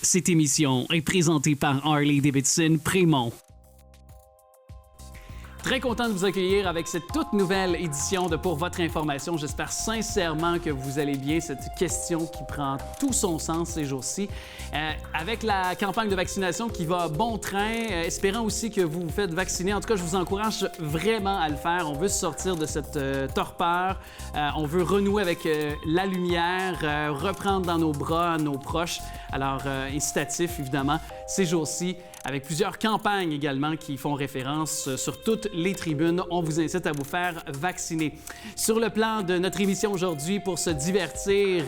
Cette émission est présentée par Harley-Davidson Prémont. Très content de vous accueillir avec cette toute nouvelle édition de Pour votre information. J'espère sincèrement que vous allez bien. Cette question qui prend tout son sens ces jours-ci. Avec la campagne de vaccination qui va bon train, espérant aussi que vous vous faites vacciner. En tout cas, je vous encourage vraiment à le faire. On veut sortir de cette torpeur. On veut renouer avec la lumière, reprendre dans nos bras nos proches. Alors, incitatif, évidemment, ces jours-ci, avec plusieurs campagnes également qui font référence sur toutes les tribunes. On vous incite à vous faire vacciner. Sur le plan de notre émission aujourd'hui, pour se divertir,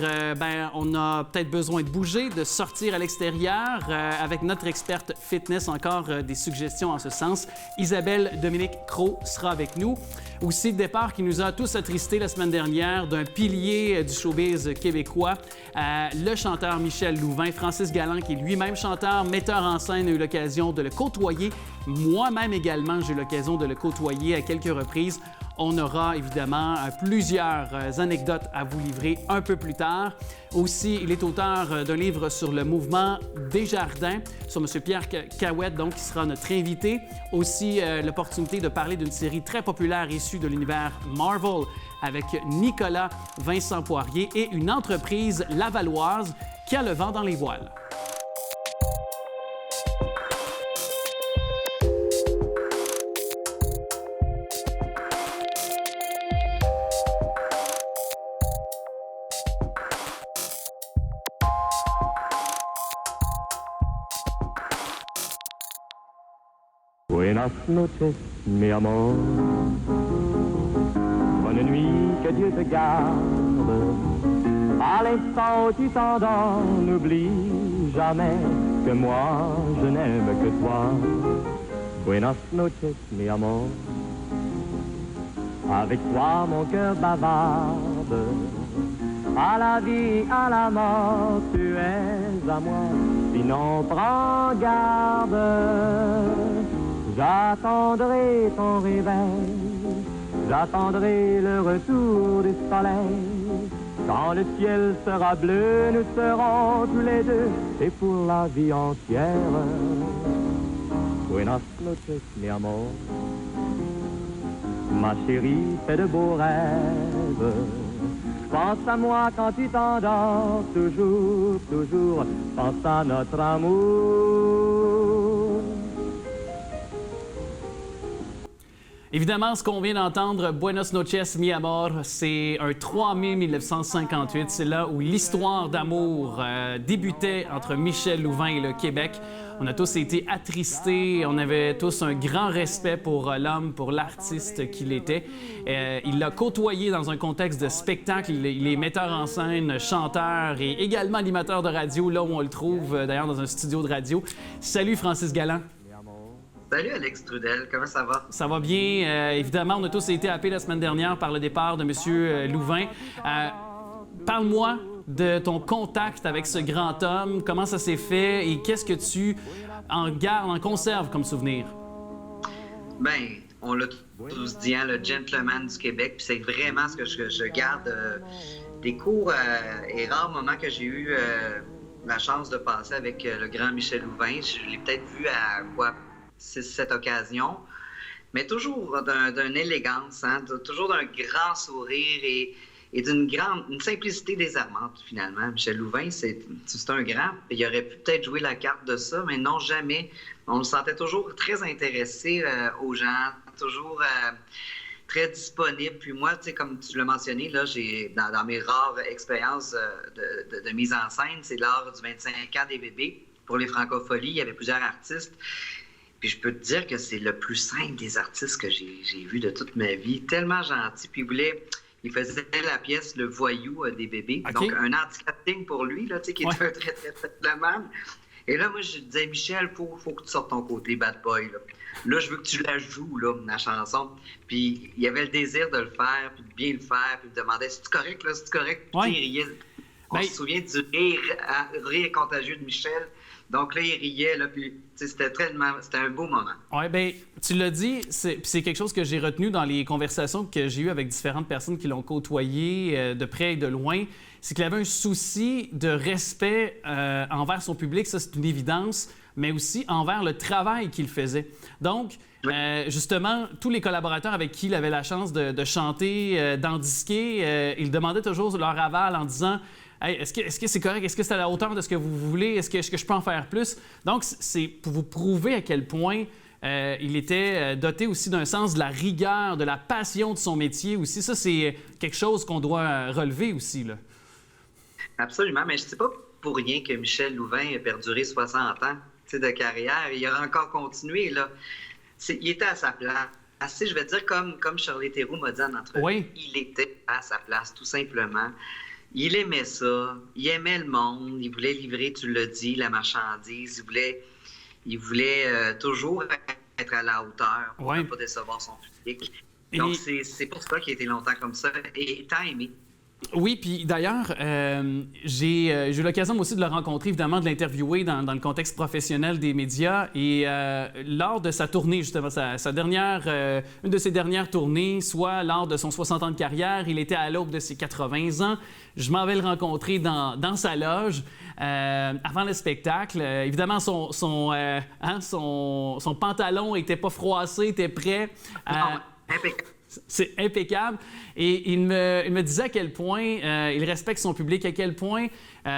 on a peut-être besoin de bouger, de sortir à l'extérieur. Avec notre experte fitness, encore des suggestions en ce sens. Isabelle Dominique Cros sera avec nous. Aussi, le départ qui nous a tous attristés la semaine dernière d'un pilier du showbiz québécois, le chanteur Michel Louvain. Francis Galland, qui est lui-même chanteur, metteur en scène, a eu l'occasion de le côtoyer. Moi-même également, j'ai eu l'occasion de le côtoyer à quelques reprises. On aura évidemment plusieurs anecdotes à vous livrer un peu plus tard. Aussi, il est auteur d'un livre sur le mouvement Desjardins, sur M. Pierre Cahouette, donc, qui sera notre invité. Aussi, l'opportunité de parler d'une série très populaire issue de l'univers Marvel avec Nicolas Vincent Poirier et une entreprise lavalloise qui a le vent dans les voiles. Buenas noches, mi amor. Bonne nuit, que Dieu te garde. À l'instant où tu t'endors, n'oublie jamais que moi, je n'aime que toi. Buenas noches, mi amor. Avec toi, mon cœur bavarde. À la vie, à la mort, tu es à moi. Sinon, prends garde. J'attendrai ton réveil, j'attendrai le retour du soleil. Quand le ciel sera bleu, nous serons tous les deux, et pour la vie entière. Buenas noches, mi amor. Ma chérie, fais de beaux rêves. Pense à moi quand tu t'endors, toujours, toujours, pense à notre amour. Évidemment, ce qu'on vient d'entendre, Buenas noches, mi amor, c'est un 3 mai 1958. C'est là où l'histoire d'amour débutait entre Michel Louvain et le Québec. On a tous été attristés, on avait tous un grand respect pour l'homme, pour l'artiste qu'il était. Il l'a côtoyé dans un contexte de spectacle. Il est metteur en scène, chanteur et également animateur de radio, là où on le trouve d'ailleurs dans un studio de radio. Salut Francis Galland. Salut Alex Trudel, comment ça va? Ça va bien. Évidemment, on a tous été happés la semaine dernière par le départ de M. Louvain. Parle-moi de ton contact avec ce grand homme, comment ça s'est fait et qu'est-ce que tu en gardes, en conserves comme souvenir? Bien, on l'a tous dit, hein, le gentleman du Québec, puis c'est vraiment ce que je garde des courts et rares moments que j'ai eu la chance de passer avec le grand Michel Louvain. Je l'ai peut-être vu à quoi? 6-7 occasions, mais toujours d'une élégance, hein, toujours d'un grand sourire et d'une une simplicité désarmante, finalement. Michel Louvain, c'est un grand. Il aurait pu peut-être jouer la carte de ça, mais non, jamais. On le sentait toujours très intéressé aux gens, toujours très disponible. Puis moi, tu sais, comme tu l'as mentionné, là, j'ai dans mes rares expériences de mise en scène, c'est lors du 25 ans des bébés. Pour les Francopholies, il y avait plusieurs artistes. Puis je peux te dire que c'est le plus simple des artistes que j'ai vu de toute ma vie. Tellement gentil. Puis il faisait la pièce Le Voyou des bébés. Okay. Donc un anti-casting pour lui, là, tu sais, qui était un très, très, très gentleman. Et là, moi, je disais, Michel, faut que tu sortes ton côté bad boy. Là, je veux que tu la joues, là, la chanson. Puis il y avait le désir de le faire, puis de bien le faire. Puis il me demandait, c'est-tu correct, là? C'est-tu correct? Puis il riait. On se souvient du rire contagieux de Michel. Donc là, il riait, là, puis c'était un beau moment. Oui, bien, tu l'as dit, c'est quelque chose que j'ai retenu dans les conversations que j'ai eues avec différentes personnes qui l'ont côtoyé de près et de loin. c'est qu'il avait un souci de respect envers son public, ça c'est une évidence, mais aussi envers le travail qu'il faisait. Donc, justement, tous les collaborateurs avec qui il avait la chance de chanter, d'endisquer, il demandait toujours leur aval en disant hey, est-ce que c'est correct? Est-ce que c'est à la hauteur de ce que vous voulez? Est-ce que je peux en faire plus? Donc, c'est pour vous prouver à quel point il était doté aussi d'un sens de la rigueur, de la passion de son métier aussi. Ça, c'est quelque chose qu'on doit relever aussi, là. Absolument, mais je ne sais pas pour rien que Michel Louvain a perduré 60 ans de carrière. Il a encore continué, là. Il était à sa place. Je vais dire comme Charlie Theroux m'a dit en entrevue, il était à sa place, tout simplement. Il aimait ça, il aimait le monde, il voulait livrer, tu l'as dit, la marchandise, il voulait toujours être à la hauteur pour ne pas décevoir son public. Donc, c'est pour ça qu'il a été longtemps comme ça et tant aimé. Oui, puis d'ailleurs, j'ai eu l'occasion aussi de le rencontrer, évidemment, de l'interviewer dans le contexte professionnel des médias. Et lors de sa tournée, justement, une de ses dernières tournées, soit lors de son 60 ans de carrière, il était à l'aube de ses 80 ans. Je m'en vais le rencontrer dans sa loge avant le spectacle. Évidemment, son pantalon n'était pas froissé, était prêt. Impeccable. C'est impeccable. Et il me disait à quel point il respecte son public, à quel point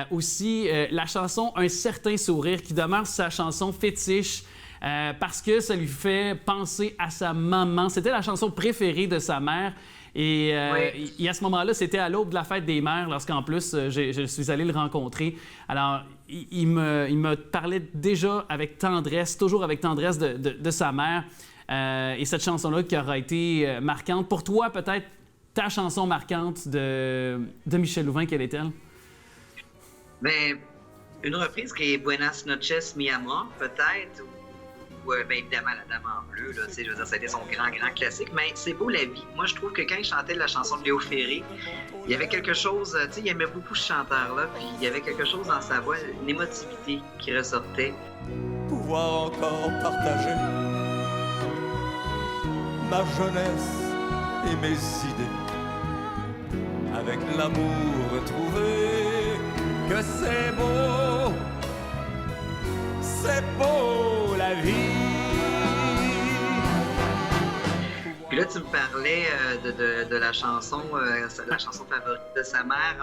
aussi la chanson Un certain sourire, qui demeure sa chanson fétiche, parce que ça lui fait penser à sa maman. C'était la chanson préférée de sa mère. Et à ce moment-là, c'était à l'aube de la fête des mères, lorsqu'en plus, je suis allé le rencontrer. Alors, il me parlait déjà avec tendresse, toujours avec tendresse de sa mère. Et cette chanson-là qui aura été marquante. Pour toi, peut-être, ta chanson marquante de Michel Louvain, quelle est-elle? Bien, une reprise qui est Buenas noches, mi amor, peut-être. Ou bien évidemment, La Dame en bleu. Là, je veux dire, ça a été son grand classique. Mais C'est beau la vie. Moi, je trouve que quand il chantait la chanson de Léo Ferré, il y avait quelque chose... Tu sais, il aimait beaucoup ce chanteur-là. Puis il y avait quelque chose dans sa voix, une émotivité qui ressortait. Pouvoir encore partager ma jeunesse et mes idées, avec l'amour retrouvé, que c'est beau la vie. Puis là, tu me parlais de la chanson favorite de sa mère,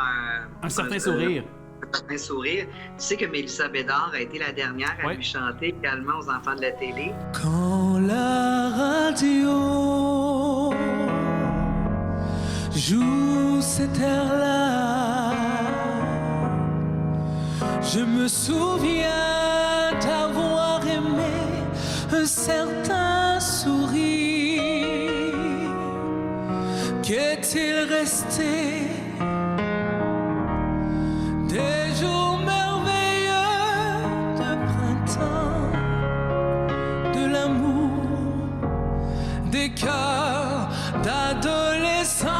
Un certain sourire. Un certain sourire. Tu sais que Mélissa Bédard a été la dernière à lui chanter également aux enfants de la télé. Quand la radio joue cet air-là, je me souviens d'avoir aimé un certain sourire. Qu'est-il resté des jours merveilleux de printemps, de l'amour, des cœurs d'adolescents,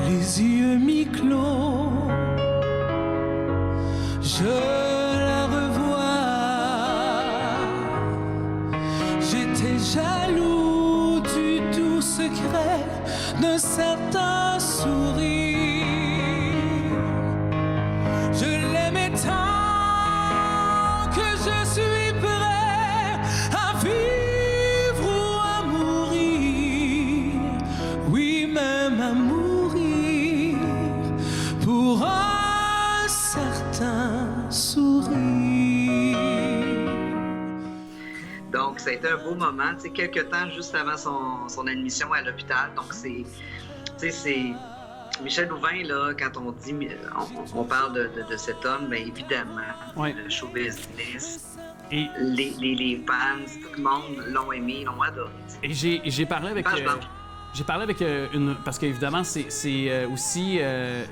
les yeux mi-clos, je la revois. J'étais jaloux du doux secret d'un certain sourire. Je l'aimais tant que je suis prêt à vivre ou à mourir. Oui, même à mourir pour un certain sourire. Donc, ça a été un beau moment, tu sais, quelques temps juste avant son admission à l'hôpital. Donc, c'est Michel Louvain, là, quand on parle de cet homme, bien évidemment, le show business, et les fans, tout le monde l'ont aimé, l'ont adoré. Et j'ai parlé avec... J'ai parlé avec parce qu'évidemment, c'est aussi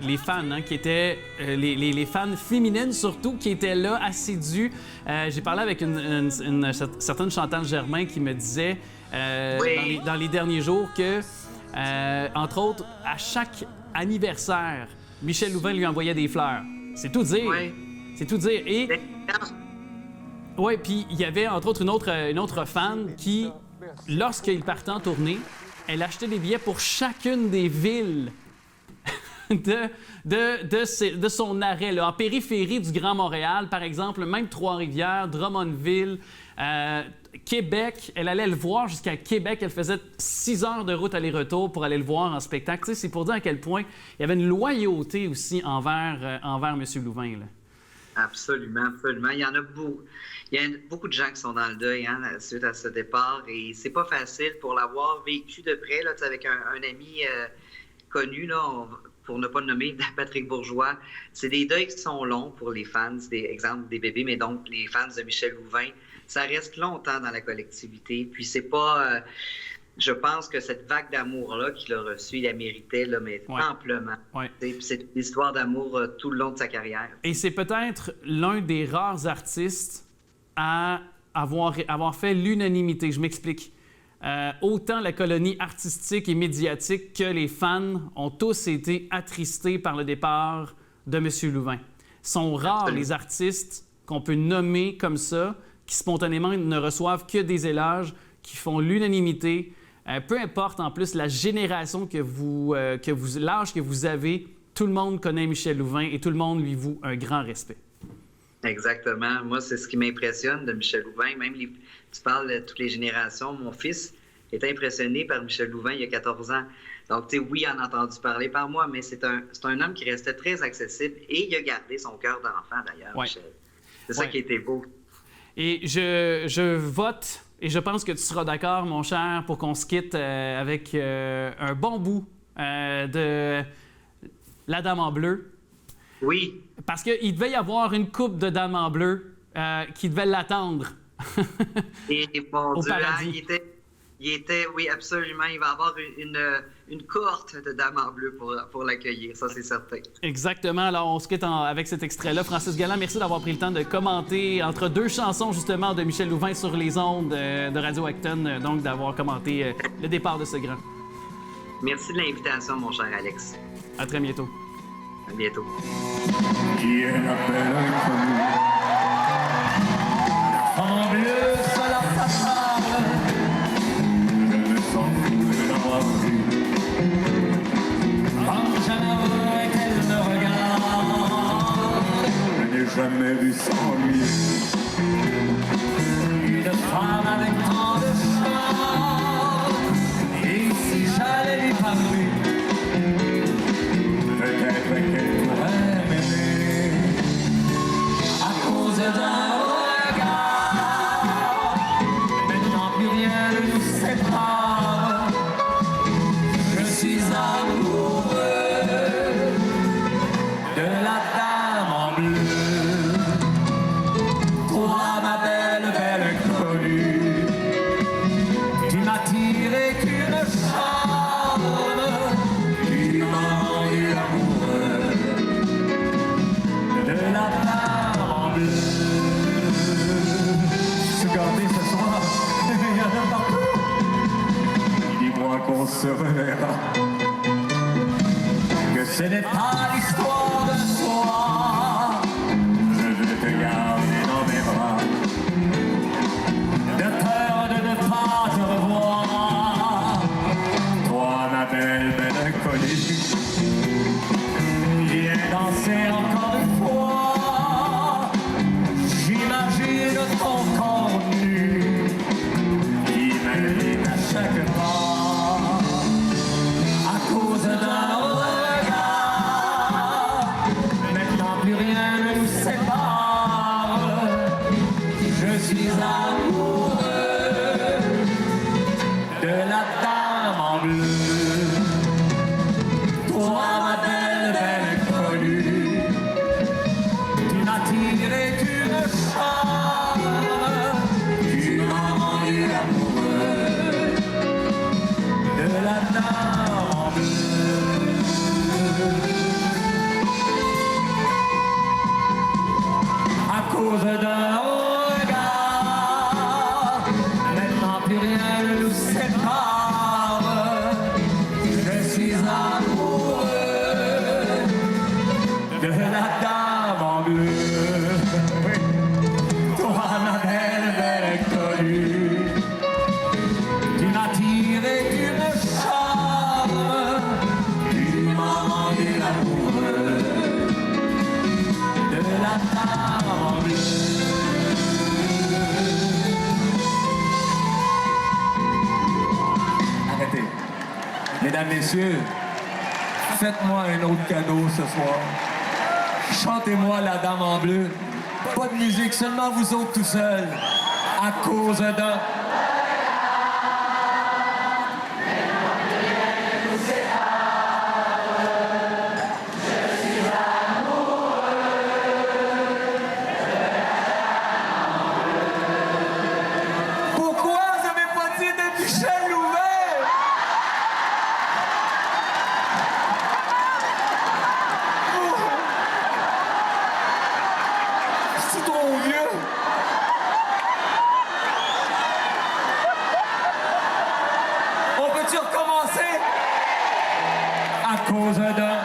les fans qui étaient... les fans féminines, surtout, qui étaient là, assidues. J'ai parlé avec une certaine Chantal Germain qui me disait dans les derniers jours que, entre autres, à chaque anniversaire, Michel Louvain lui envoyait des fleurs. C'est tout dire. Oui. C'est tout dire. Et... Oui, puis il y avait, entre autres, une autre fan qui, lorsqu'il partait en tournée, elle achetait des billets pour chacune des villes de son arrêt, là, en périphérie du Grand Montréal, par exemple, même Trois-Rivières, Drummondville, Québec. Elle allait le voir jusqu'à Québec. Elle faisait 6 heures de route aller-retour pour aller le voir en spectacle. Tu sais, c'est pour dire à quel point il y avait une loyauté aussi envers M. Louvain, là. Absolument, absolument. Il y a beaucoup de gens qui sont dans le deuil suite à ce départ et c'est pas facile pour l'avoir vécu de près là, avec un ami connu, là, pour ne pas le nommer, Patrick Bourgeois. C'est des deuils qui sont longs pour les fans, exemple des bébés, mais donc les fans de Michel Louvain. Ça reste longtemps dans la collectivité. Puis c'est pas... je pense que cette vague d'amour-là qu'il a reçue, il la méritait, là, mais amplement. Ouais. C'est une histoire d'amour tout le long de sa carrière. Et c'est peut-être l'un des rares artistes à avoir fait l'unanimité. Je m'explique. Autant la colonie artistique et médiatique que les fans ont tous été attristés par le départ de M. Louvain. Sont rares les artistes qu'on peut nommer comme ça, qui spontanément ne reçoivent que des éloges, qui font l'unanimité. Peu importe en plus la génération l'âge que vous avez, tout le monde connaît Michel Louvain et tout le monde lui voue un grand respect. Exactement. Moi, c'est ce qui m'impressionne de Michel Louvain. Même tu parles de toutes les générations. Mon fils est impressionné par Michel Louvain il y a 14 ans. Donc, tu sais, oui, il en a entendu parler par moi, mais c'est un homme qui restait très accessible et il a gardé son cœur d'enfant, d'ailleurs, Michel. C'est ça qui était beau. Et je vote, et je pense que tu seras d'accord, mon cher, pour qu'on se quitte avec un bon bout de La Dame en bleu. Oui. Parce qu'il devait y avoir une coupe de Dame en bleu qui devait l'attendre. Et mon Au Dieu, paradis. Il était, oui, absolument. Il va y avoir une cohorte de Dames en bleu pour l'accueillir, ça c'est certain. Exactement. Alors, on se quitte avec cet extrait-là. Francis Galland, merci d'avoir pris le temps de commenter entre 2 chansons, justement, de Michel Louvain sur les ondes de Radio Acton, donc d'avoir commenté le départ de ce grand. Merci de l'invitation, mon cher Alex. À très bientôt. À bientôt. Qui est la belle inconnue? En bleu sur la façade, je me sens fou de l'avoir vue. Quand j'aimerais qu'elle me regarde, je n'ai jamais vu s'ennuyer. Une femme avec tant de charme, et si j'allais lui parler, peut-être qu'elle pourrait m'aimer à cause d'un regard. Maintenant plus rien ne nous sépare. Je suis amoureux de la Dame en bleu. Toi, ma belle, belle inconnue, tu m'as tiré qu'une charme. Tu m'as rendu amoureux de la Dame en bleu. Regardez ce soir, il y en a partout. Dis-moi qu'on se reverra, que ce n'est pas l'histoire de soi. Je veux te garder dans mes bras, de peur de ne pas te revoir. Toi, ma belle, belle inconnue, viens danser encore une fois. J'imagine ton corps nu qui m'invite à chaque pas. À cause d'un regard, maintenant plus rien ne nous sépare. Je suis amoureux de la Dame en bleu. Toi, ma belle, belle inconnue, tu m'as tiré qu'une charme. Tu m'as rendu amoureux de la Dame en bleu. À cause d'un regard, maintenant plus rien ne nous sépare. Je suis amoureux de la Dame en bleu. Toi, ma belle, belle inconnue, tu m'as tiré d'une charme. Tu m'as rendu amoureux messieurs, faites-moi un autre cadeau ce soir. Chantez-moi La Dame en bleu. Pas de musique, seulement vous autres tout seuls. À cause d'un... Pourquoi vous avez pas dit de Michel Louvet? C'est trop vieux. On peut-tu recommencer? À cause d'un...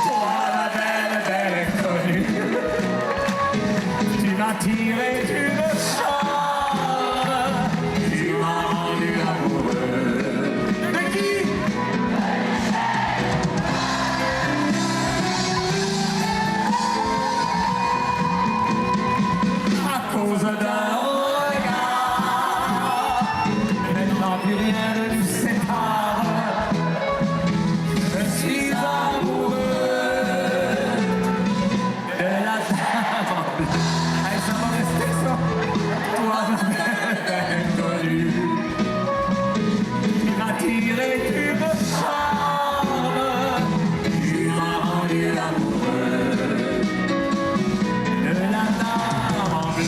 Toi, la belle, belle inconnue, tu m'as tiré d'une chambre, tu m'as rendu amoureux. De qui? À cause d'un regard, maintenant plus rien ne nous sépare. Je suis amoureux de la dame en bleu. Hey, ça va rester ça. Toi, belle inconnue, tu m'as tiré d'une chambre, tu m'as rendu amoureux de la dame en bleu.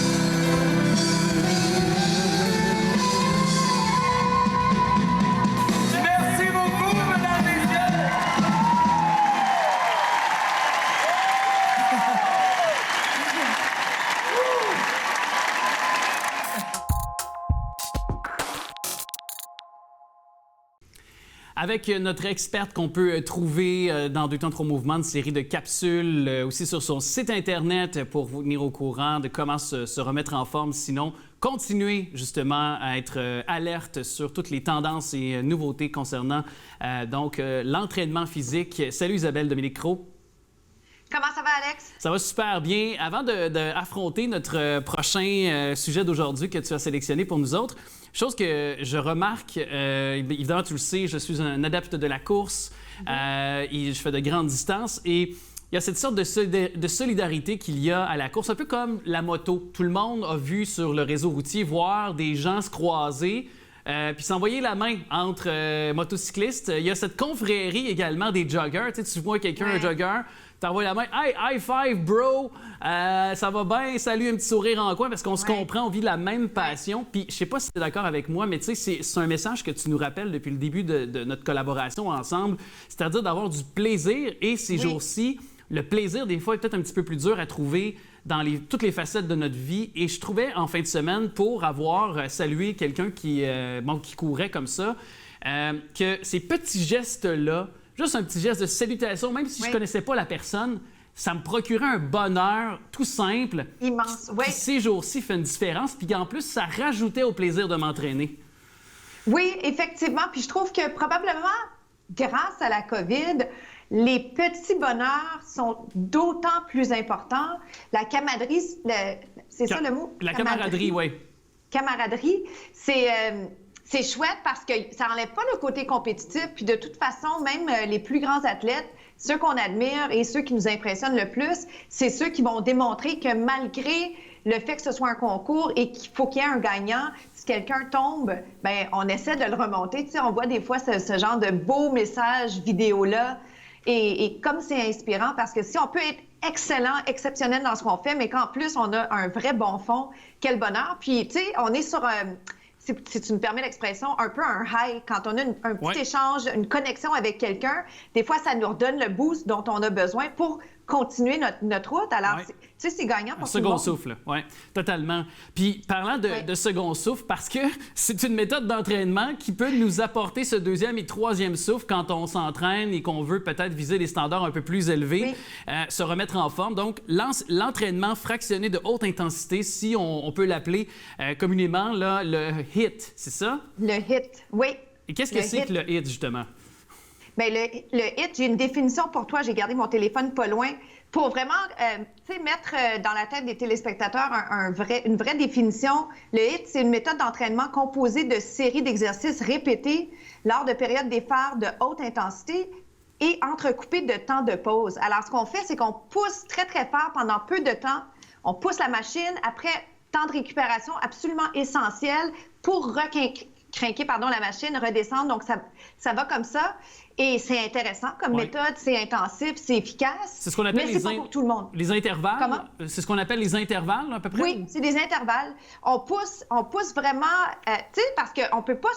Merci beaucoup, mesdames et messieurs. Avec notre experte qu'on peut trouver dans Deux temps, trois mouvements, une série de capsules aussi sur son site Internet pour vous tenir au courant de comment se remettre en forme. Sinon, continuez justement à être alerte sur toutes les tendances et nouveautés concernant l'entraînement physique. Salut Isabelle Dominique Cros. Comment ça va, Alex? Ça va super bien. Avant d'affronter notre prochain sujet d'aujourd'hui que tu as sélectionné pour nous autres, chose que je remarque, évidemment, tu le sais, je suis un adepte de la course et je fais de grandes distances et il y a cette sorte de solidarité qu'il y a à la course, un peu comme la moto. Tout le monde a vu sur le réseau routier voir des gens se croiser puis s'envoyer la main entre motocyclistes. Il y a cette confrérie également des joggers. Tu vois quelqu'un, un jogger, t'envoies la main, « Hey, high five, bro! Ça va bien? Salut, un petit sourire en coin, parce qu'on se comprend, on vit la même passion. » Puis, je sais pas si tu es d'accord avec moi, mais tu sais, c'est un message que tu nous rappelles depuis le début de notre collaboration ensemble, c'est-à-dire d'avoir du plaisir. Et ces jours-ci, le plaisir, des fois, est peut-être un petit peu plus dur à trouver dans toutes les facettes de notre vie. Et je trouvais, en fin de semaine, pour avoir salué quelqu'un qui courait comme ça, que ces petits gestes-là, juste un petit geste de salutation, même si je ne connaissais pas la personne, ça me procurait un bonheur tout simple. Immense, oui. Qui, ces jours-ci, fait une différence. Puis en plus, ça rajoutait au plaisir de m'entraîner. Oui, effectivement. Puis je trouve que probablement, grâce à la COVID, les petits bonheurs sont d'autant plus importants. La camaraderie, c'est ça le mot? La camaraderie, oui. Camaraderie, c'est chouette parce que ça n'enlève pas le côté compétitif. Puis de toute façon, même les plus grands athlètes, ceux qu'on admire et ceux qui nous impressionnent le plus, c'est ceux qui vont démontrer que malgré le fait que ce soit un concours et qu'il faut qu'il y ait un gagnant, si quelqu'un tombe, bien, on essaie de le remonter. Tu sais, on voit des fois ce genre de beaux messages vidéo-là. Et comme c'est inspirant, parce que si on peut être excellent, exceptionnel dans ce qu'on fait, mais qu'en plus, on a un vrai bon fond, quel bonheur. Puis, tu sais, on est sur... si tu me permets l'expression, un peu un high. Quand on a un petit échange, une connexion avec quelqu'un, des fois, ça nous redonne le boost dont on a besoin pour continuer notre route. Alors, tu sais, c'est gagnant pour tout le monde. Second souffle, oui, totalement. Puis, parlant de second souffle, parce que c'est une méthode d'entraînement qui peut nous apporter ce deuxième et troisième souffle quand on s'entraîne et qu'on veut peut-être viser des standards un peu plus élevés, se remettre en forme. Donc, l'entraînement fractionné de haute intensité, si on peut l'appeler communément là, le HIIT, c'est ça? Le HIIT, oui. Et qu'est-ce que c'est que le HIIT, justement? Bien, le HIIT, j'ai une définition pour toi. J'ai gardé mon téléphone pas loin pour vraiment mettre dans la tête des téléspectateurs une vraie définition. Le HIIT, c'est une méthode d'entraînement composée de séries d'exercices répétés lors de périodes d'effort de haute intensité et entrecoupées de temps de pause. Alors, ce qu'on fait, c'est qu'on pousse très, très fort pendant peu de temps. On pousse la machine. Après, temps de récupération absolument essentiel pour craquer la machine, redescendre. Donc, ça va comme ça. Et c'est intéressant comme méthode, c'est intensif, c'est efficace. C'est ce qu'on appelle mais c'est pas pour tout le monde. Les intervalles. Comment? C'est ce qu'on appelle les intervalles, à peu près? Oui, c'est des intervalles. On pousse vraiment, tu sais, parce qu'on peut pas...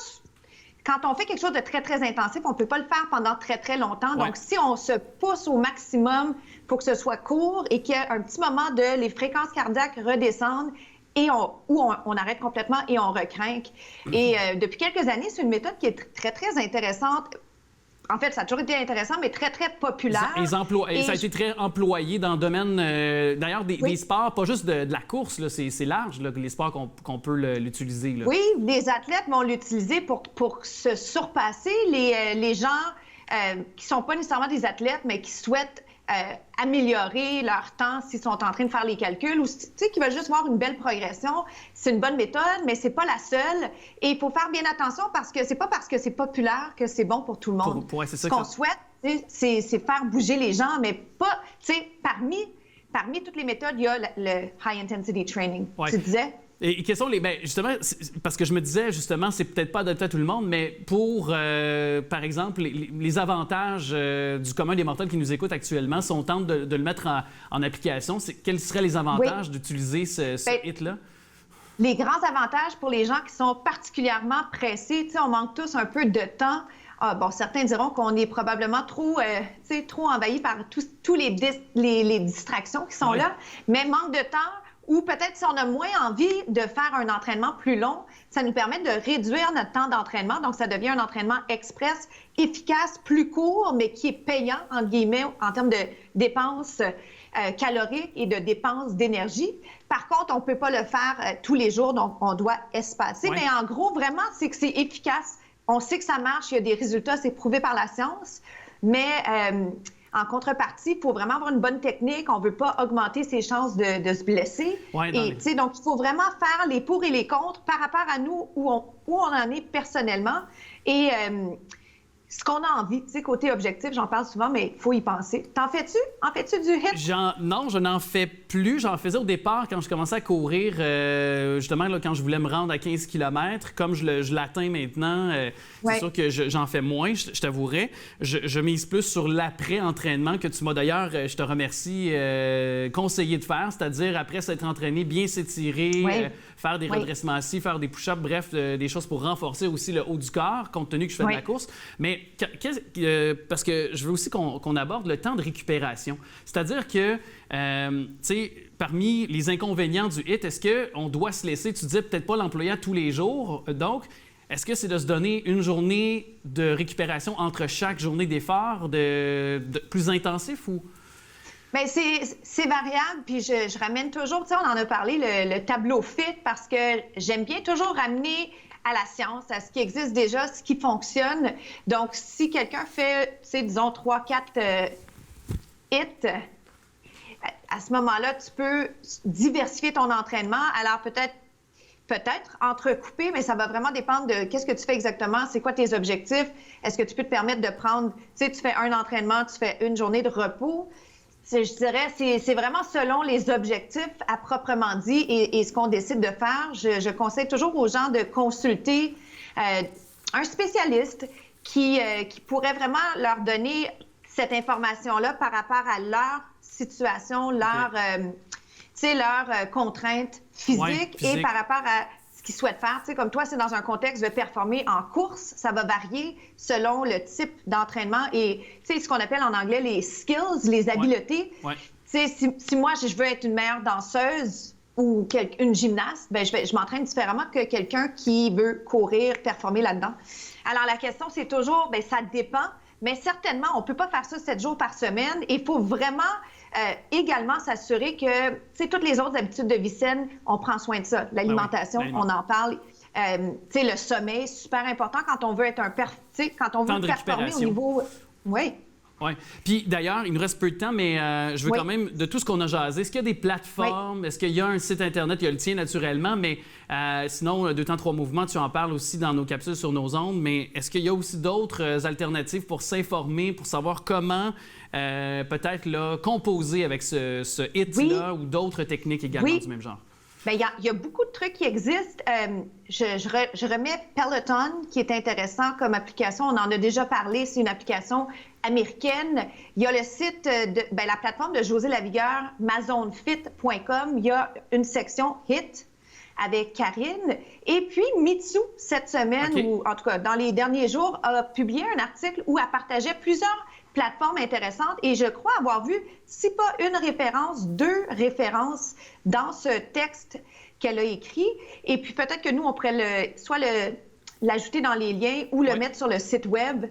Quand on fait quelque chose de très, très intensif, on ne peut pas le faire pendant très, très longtemps. Ouais. Donc, si on se pousse au maximum pour que ce soit court et qu'il y ait un petit moment de les fréquences cardiaques redescendent, et on arrête complètement et on recrinque. Et depuis quelques années, c'est une méthode qui est très, très intéressante. En fait, ça a toujours été intéressant, mais très, très populaire. Et ça a été très employé dans le domaine, d'ailleurs, des sports, pas juste de la course, là, c'est large, là, les sports qu'on peut l'utiliser. Là. Oui, les athlètes vont l'utiliser pour se surpasser. Les gens qui ne sont pas nécessairement des athlètes, mais qui souhaitent améliorer leur temps s'ils sont en train de faire les calculs ou qui veulent juste voir une belle progression. C'est une bonne méthode, mais c'est pas la seule. Et il faut faire bien attention parce que c'est pas parce que c'est populaire que c'est bon pour tout le monde. C'est ça Ce qu'on souhaite, c'est faire bouger les gens, mais pas, tu sais, parmi toutes les méthodes, il y a le high intensity training. Ouais. Tu disais? Et quels sont les... Bien, justement, parce que je me disais, justement, c'est peut-être pas adapté à tout le monde, mais pour, par exemple, les avantages du commun des mortels qui nous écoutent actuellement, si on tente de le mettre en application, quels seraient les avantages d'utiliser ce HIIT-là? Les grands avantages pour les gens qui sont particulièrement pressés, tu sais, on manque tous un peu de temps. Certains diront qu'on est probablement trop envahi par tous les distractions qui sont là, mais manque de temps, ou peut-être si on a moins envie de faire un entraînement plus long, ça nous permet de réduire notre temps d'entraînement. Donc, ça devient un entraînement express, efficace, plus court, mais qui est payant, entre guillemets, en termes de dépenses caloriques et de dépenses d'énergie. Par contre, on ne peut pas le faire tous les jours, donc on doit espacer. Mais en gros, vraiment, c'est que c'est efficace. On sait que ça marche, il y a des résultats, c'est prouvé par la science, mais... en contrepartie, il faut vraiment avoir une bonne technique. On ne veut pas augmenter ses chances de se blesser. Ouais, donc, il faut vraiment faire les pour et les contre par rapport à nous, où on en est personnellement. Et ce qu'on a envie, tu sais, côté objectif, j'en parle souvent, mais il faut y penser. T'en fais-tu? En fais-tu du HIIT? Non, je n'en fais plus. J'en faisais au départ quand je commençais à courir, justement, là, quand je voulais me rendre à 15 km. Comme je l'atteins maintenant, c'est sûr que j'en fais moins, je t'avouerais. Je mise plus sur l'après-entraînement que tu m'as d'ailleurs, je te remercie, conseillé de faire, c'est-à-dire après s'être entraîné, bien s'étirer, faire des redressements assis, faire des push-ups, bref, des choses pour renforcer aussi le haut du corps, compte tenu que je fais de la course. Mais parce que je veux aussi qu'on aborde le temps de récupération. C'est-à-dire que, tu sais, parmi les inconvénients du HIIT, est-ce qu'on doit se laisser, tu disais peut-être pas l'employer tous les jours, donc est-ce que c'est de se donner une journée de récupération entre chaque journée d'effort de plus intensif ou... Bien, c'est variable, puis je ramène toujours, tu sais, on en a parlé, le tableau FIT, parce que j'aime bien toujours ramener à la science, à ce qui existe déjà, ce qui fonctionne. Donc, si quelqu'un fait, tu sais, disons, 3-4 HIIT, à ce moment-là, tu peux diversifier ton entraînement. Alors, peut-être entrecouper, mais ça va vraiment dépendre de qu'est-ce que tu fais exactement, c'est quoi tes objectifs. Est-ce que tu peux te permettre de prendre, tu sais, tu fais un entraînement, tu fais une journée de repos. Je dirais, c'est vraiment selon les objectifs à proprement dit et ce qu'on décide de faire. Je conseille toujours aux gens de consulter un spécialiste qui pourrait vraiment leur donner cette information-là par rapport à leur situation, leurs contraintes physiques et par rapport à ce qu'ils souhaitent faire. Tu sais, comme toi, c'est dans un contexte de performer en course. Ça va varier selon le type d'entraînement et tu sais, ce qu'on appelle en anglais les skills, les habiletés. Tu sais, si moi, je veux être une meilleure danseuse ou une gymnaste, bien, je m'entraîne différemment que quelqu'un qui veut courir, performer là-dedans. Alors, la question, c'est toujours, bien, ça dépend, mais certainement, on ne peut pas faire ça 7 jours par semaine. Il faut vraiment également s'assurer que, tu sais, toutes les autres habitudes de vie saine, on prend soin de ça. L'alimentation, on en parle. Tu sais, le sommeil, super important quand on veut être quand on veut performer au niveau... Oui. Oui. Puis d'ailleurs, il nous reste peu de temps, mais je veux quand même, de tout ce qu'on a jasé, est-ce qu'il y a des plateformes? Est-ce qu'il y a un site Internet? Il y a le tien, naturellement, mais sinon, 2 temps, 3 mouvements, tu en parles aussi dans nos capsules sur nos ondes, mais est-ce qu'il y a aussi d'autres alternatives pour s'informer, pour savoir comment peut-être là, composer avec ce hit-là ou d'autres techniques également du même genre? Bien, il y a beaucoup de trucs qui existent. Je remets Peloton, qui est intéressant comme application. On en a déjà parlé. C'est une application américaine. Il y a le site, la plateforme de José Lavigueur, mazonefit.com. Il y a une section HIT avec Karine. Et puis, Mitsu, cette semaine, ou en tout cas dans les derniers jours, a publié un article où elle partageait plusieurs plateformes intéressantes et je crois avoir vu, si pas une référence, 2 références dans ce texte qu'elle a écrit. Et puis peut-être que nous, on pourrait soit l'ajouter dans les liens ou le mettre sur le site web,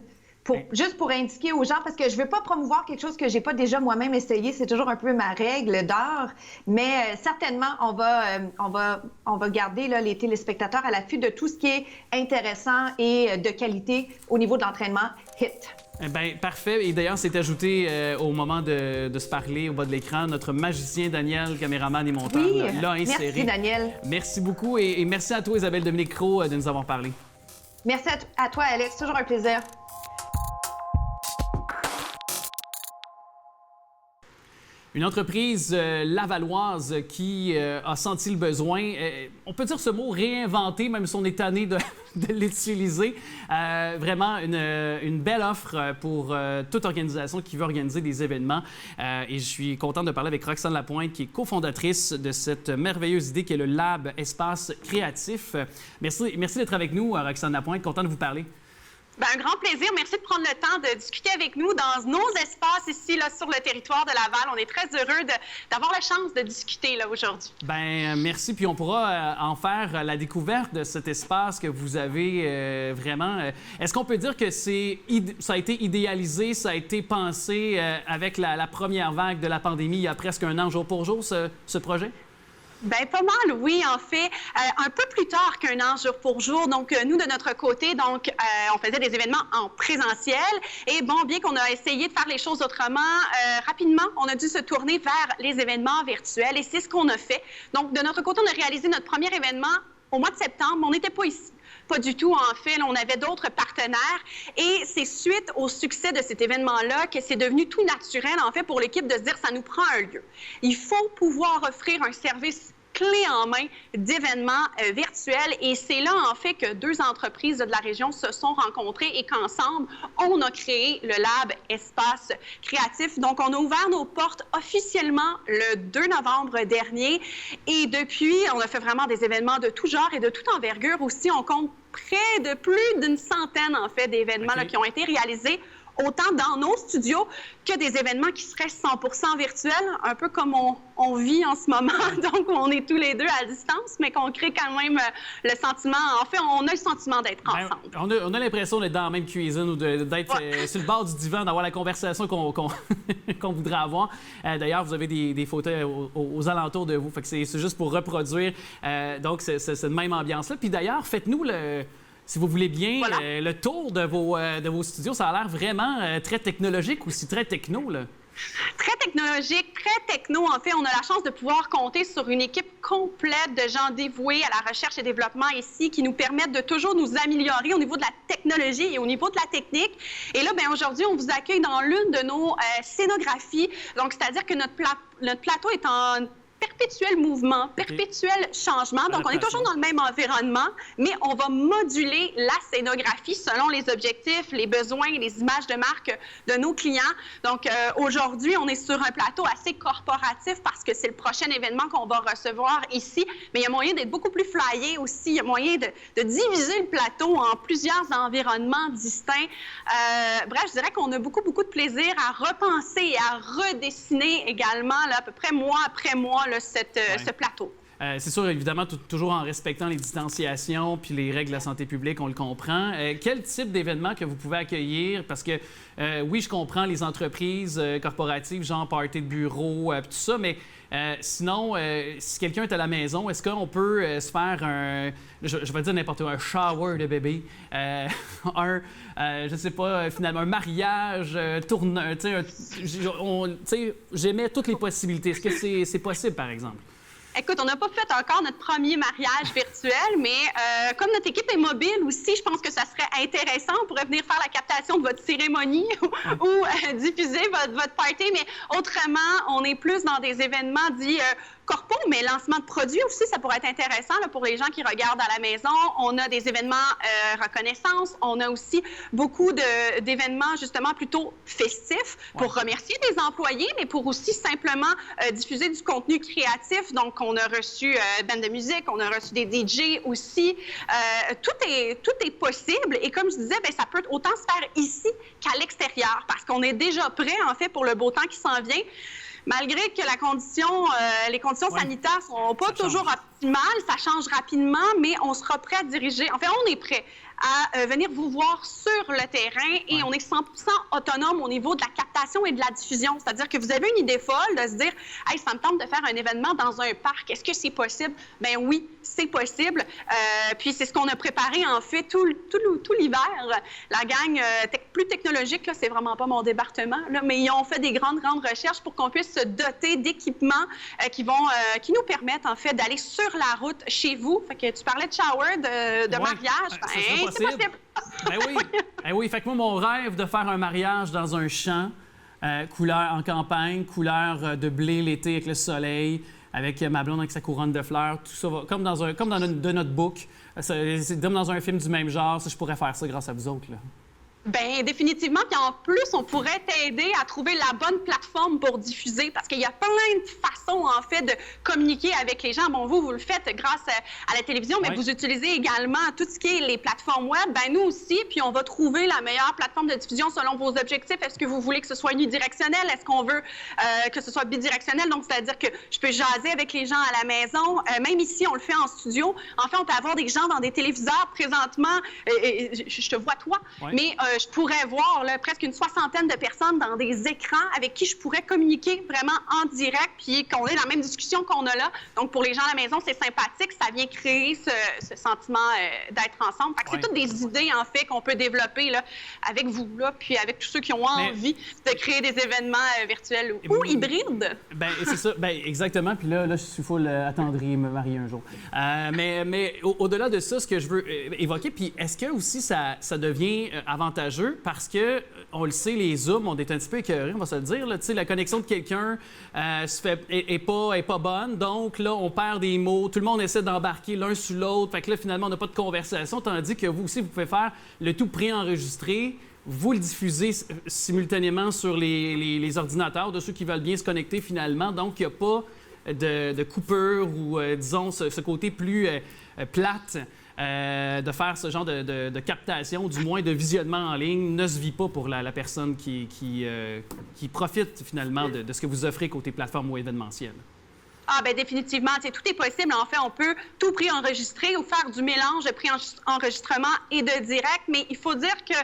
juste pour indiquer aux gens, parce que je ne veux pas promouvoir quelque chose que je n'ai pas déjà moi-même essayé. C'est toujours un peu ma règle d'or. Mais certainement, on va garder là, les téléspectateurs à l'affût de tout ce qui est intéressant et de qualité au niveau de l'entraînement HIT. Eh bien, parfait. Et d'ailleurs, c'est ajouté au moment de se parler au bas de l'écran. Notre magicien Daniel, caméraman et monteur, l'a inséré. Merci, Daniel. Merci beaucoup et merci à toi, Isabelle Dominique Cros, de nous avoir parlé. Merci à toi, Alex. Toujours un plaisir. Une entreprise lavalloise qui a senti le besoin, on peut dire ce mot, réinventer, même si on est tanné de l'utiliser. Vraiment une belle offre pour toute organisation qui veut organiser des événements. Et je suis contente de parler avec Roxane Lapointe, qui est cofondatrice de cette merveilleuse idée qui est le Lab Espace Créatif. Merci d'être avec nous, Roxane Lapointe. Content de vous parler. Bien, un grand plaisir. Merci de prendre le temps de discuter avec nous dans nos espaces ici, là, sur le territoire de Laval. On est très heureux d'avoir la chance de discuter là aujourd'hui. Bien, merci. Puis on pourra en faire la découverte de cet espace que vous avez vraiment. Est-ce qu'on peut dire que ça a été idéalisé, ça a été pensé avec la première vague de la pandémie il y a presque 1 an, jour pour jour, ce projet? Bien, pas mal, oui, en fait. Un peu plus tard qu'1 an, jour pour jour. Donc, nous, de notre côté, on faisait des événements en présentiel. Et bon, bien qu'on a essayé de faire les choses autrement, rapidement, on a dû se tourner vers les événements virtuels. Et c'est ce qu'on a fait. Donc, de notre côté, on a réalisé notre premier événement au mois de septembre. On n'était pas ici. Pas du tout, en fait. On avait d'autres partenaires. Et c'est suite au succès de cet événement-là que c'est devenu tout naturel, en fait, pour l'équipe de se dire ça nous prend un lieu. Il faut pouvoir offrir un service clé en main d'événements virtuels. Et c'est là, en fait, que 2 entreprises de la région se sont rencontrées et qu'ensemble, on a créé le Lab Espace Créatif. Donc, on a ouvert nos portes officiellement le 2 novembre dernier. Et depuis, on a fait vraiment des événements de tout genre et de toute envergure aussi. On compte près de plus d'1 centaine, en fait, d'événements là, qui ont été réalisés autant dans nos studios que des événements qui seraient 100% virtuels, un peu comme on vit en ce moment. Donc, on est tous les deux à distance, mais qu'on crée quand même le sentiment... En fait, on a le sentiment d'être ensemble. On a l'impression d'être dans la même cuisine ou d'être sur le bord du divan, d'avoir la conversation qu'on voudrait avoir. D'ailleurs, vous avez des fauteuils aux alentours de vous. Fait que c'est juste pour reproduire. Donc, c'est cette même ambiance-là. Puis d'ailleurs, faites-nous si vous voulez bien, le tour de vos studios. Ça a l'air vraiment très technologique, aussi très techno, là. Très technologique, très techno. En fait, on a la chance de pouvoir compter sur une équipe complète de gens dévoués à la recherche et développement ici qui nous permettent de toujours nous améliorer au niveau de la technologie et au niveau de la technique. Et là, bien, aujourd'hui, on vous accueille dans l'une de nos scénographies. Donc, c'est-à-dire que notre plateau est en perpétuel mouvement, perpétuel changement. Donc, on est toujours dans le même environnement, mais on va moduler la scénographie selon les objectifs, les besoins, les images de marque de nos clients. Donc, aujourd'hui, on est sur un plateau assez corporatif parce que c'est le prochain événement qu'on va recevoir ici, mais il y a moyen d'être beaucoup plus flyé aussi. Il y a moyen de diviser le plateau en plusieurs environnements distincts. Bref, je dirais qu'on a beaucoup de plaisir à repenser et à redessiner également, là, à peu près mois après mois, ce plateau. c'est sûr, évidemment, toujours en respectant les distanciations puis les règles de la santé publique, on le comprend. Quel type d'événement que vous pouvez accueillir? Parce que, oui, je comprends les entreprises corporatives, genre party de bureau, tout ça, mais sinon, si quelqu'un est à la maison, est-ce qu'on peut se faire je vais dire n'importe quoi, un shower de bébé, je sais pas, finalement, un mariage, j'aimais toutes les possibilités. Est-ce que c'est possible, par exemple? Écoute, on n'a pas fait encore notre premier mariage virtuel, mais comme notre équipe est mobile aussi, je pense que ça serait intéressant. On pourrait venir faire la captation de votre cérémonie ou diffuser votre party, mais autrement, on est plus dans des événements dits corpo, mais lancement de produits aussi, ça pourrait être intéressant là, pour les gens qui regardent à la maison. On a des événements reconnaissance. On a aussi beaucoup d'événements justement plutôt festifs pour remercier des employés, mais pour aussi simplement diffuser du contenu créatif. Donc, on a reçu bande de musique, on a reçu des DJ aussi. Tout est possible. Et comme je disais, bien, ça peut autant se faire ici qu'à l'extérieur parce qu'on est déjà prêt, en fait, pour le beau temps qui s'en vient. Malgré que les conditions sanitaires ne sont pas toujours optimales, ça change rapidement, mais on sera prêt à diriger. En fait, on est prêt à venir vous voir sur le terrain et on est 100% autonome au niveau de la captation et de la diffusion. C'est-à-dire que vous avez une idée folle de se dire « Hey, ça me tente de faire un événement dans un parc. Est-ce que c'est possible? » Bien oui, c'est possible. Puis c'est ce qu'on a préparé, en fait, tout l'hiver. La gang plus technologique, là, c'est vraiment pas mon département, là, mais ils ont fait des grandes recherches pour qu'on puisse se doter d'équipements qui nous permettent, en fait, d'aller sur la route chez vous. Fait que tu parlais de shower, de mariage. C'est possible. Oui, fait que moi, mon rêve de faire un mariage dans un champ, couleur en campagne, couleur de blé l'été avec le soleil, avec ma blonde avec sa couronne de fleurs, tout ça, comme dans de notre book. C'est comme dans un film du même genre, si je pourrais faire ça grâce à vous autres, là. Bien, définitivement. Puis en plus, on pourrait t'aider à trouver la bonne plateforme pour diffuser parce qu'il y a plein de façons, en fait, de communiquer avec les gens. Bon, vous le faites grâce à la télévision, mais vous utilisez également tout ce qui est les plateformes web. Bien, nous aussi, puis on va trouver la meilleure plateforme de diffusion selon vos objectifs. Est-ce que vous voulez que ce soit unidirectionnel? Est-ce qu'on veut que ce soit bidirectionnel? Donc, c'est-à-dire que je peux jaser avec les gens à la maison. Même ici, on le fait en studio. En fait, on peut avoir des gens dans des téléviseurs présentement. Je te vois, toi, mais je pourrais voir là, presque une 60aine de personnes dans des écrans avec qui je pourrais communiquer vraiment en direct puis qu'on ait la même discussion qu'on a là. Donc, pour les gens à la maison, c'est sympathique. Ça vient créer ce sentiment d'être ensemble. Fait que c'est toutes des idées, en fait, qu'on peut développer là, avec vous, là, puis avec tous ceux qui ont envie de créer des événements virtuels ou hybrides. Bien, c'est ça. Bien, exactement. Puis là, je suis full attendri me marier un jour. Mais au-delà de ça, ce que je veux évoquer, puis est-ce que aussi ça devient avantageux parce que, on le sait, les Zooms, on est un petit peu écœurés, on va se le dire. Là, la connexion de quelqu'un est pas bonne. Donc là, on perd des mots. Tout le monde essaie d'embarquer l'un sur l'autre. Fait que là, finalement, on n'a pas de conversation. Tandis que vous aussi, vous pouvez faire le tout pré-enregistré. Vous le diffusez simultanément sur les ordinateurs de ceux qui veulent bien se connecter finalement. Donc, il n'y a pas de coupure ou, disons, ce côté plus plate. De faire ce genre de captation, du moins de visionnement en ligne, ne se vit pas pour la personne qui profite finalement de ce que vous offrez côté plateforme ou événementiel. Ah, bien, définitivement. Tout est possible. En fait, on peut tout pré-enregistrer ou faire du mélange de pré-enregistrement et de direct, mais il faut dire que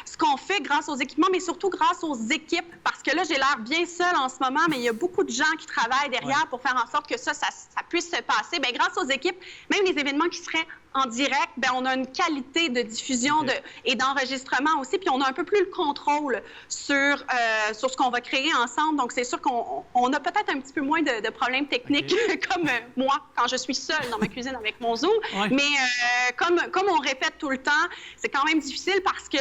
ce qu'on fait grâce aux équipements, mais surtout grâce aux équipes, parce que là, j'ai l'air bien seule en ce moment, mais il y a beaucoup de gens qui travaillent derrière pour faire en sorte que ça puisse se passer. Bien, grâce aux équipes, même les événements qui seraient en direct, bien, on a une qualité de diffusion et d'enregistrement aussi, puis on a un peu plus le contrôle sur ce qu'on va créer ensemble. Donc, c'est sûr qu'on a peut-être un petit peu moins de problèmes techniques comme moi, quand je suis seule dans ma cuisine avec mon Zoom. Mais comme on répète tout le temps, c'est quand même difficile parce que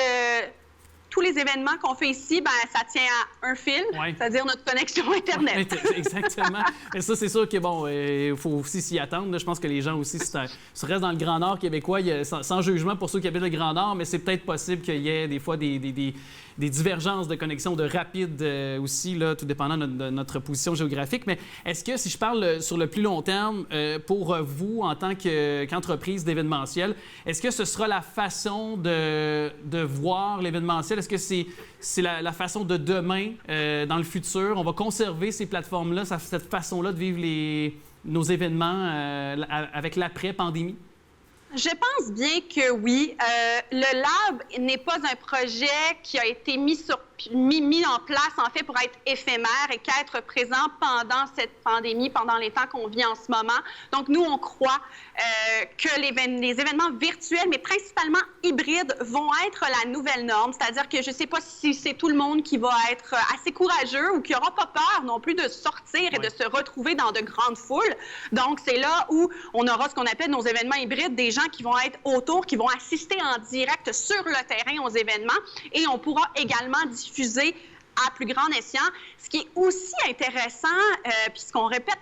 tous les événements qu'on fait ici, ben, ça tient à un fil, c'est-à-dire notre connexion Internet. Exactement. Mais ça, c'est sûr que, bon, il faut aussi s'y attendre. Là. Je pense que les gens aussi, se restent dans le Grand Nord québécois, sans jugement pour ceux qui habitent le Grand Nord, mais c'est peut-être possible qu'il y ait des fois des divergences de connexion, de rapide aussi, là, tout dépendant de notre position géographique. Mais est-ce que, si je parle sur le plus long terme, pour vous, en tant qu'entreprise d'événementiel, est-ce que ce sera la façon de voir l'événementiel? Est-ce que c'est la façon de demain, dans le futur? On va conserver ces plateformes-là, cette façon-là de vivre nos événements avec l'après-pandémie? Je pense bien que oui. Le lab n'est pas un projet qui a été mis en place, en fait, pour être éphémère et qu'être présent pendant cette pandémie, pendant les temps qu'on vit en ce moment. Donc, nous, on croit que les événements virtuels, mais principalement hybrides, vont être la nouvelle norme. C'est-à-dire que je ne sais pas si c'est tout le monde qui va être assez courageux ou qui n'aura pas peur non plus de sortir et de se retrouver dans de grandes foules. Donc, c'est là où on aura ce qu'on appelle nos événements hybrides, des gens qui vont être autour, qui vont assister en direct sur le terrain aux événements, et on pourra également diffuser à plus grand escient. Ce qui est aussi intéressant, puis ce qu'on répète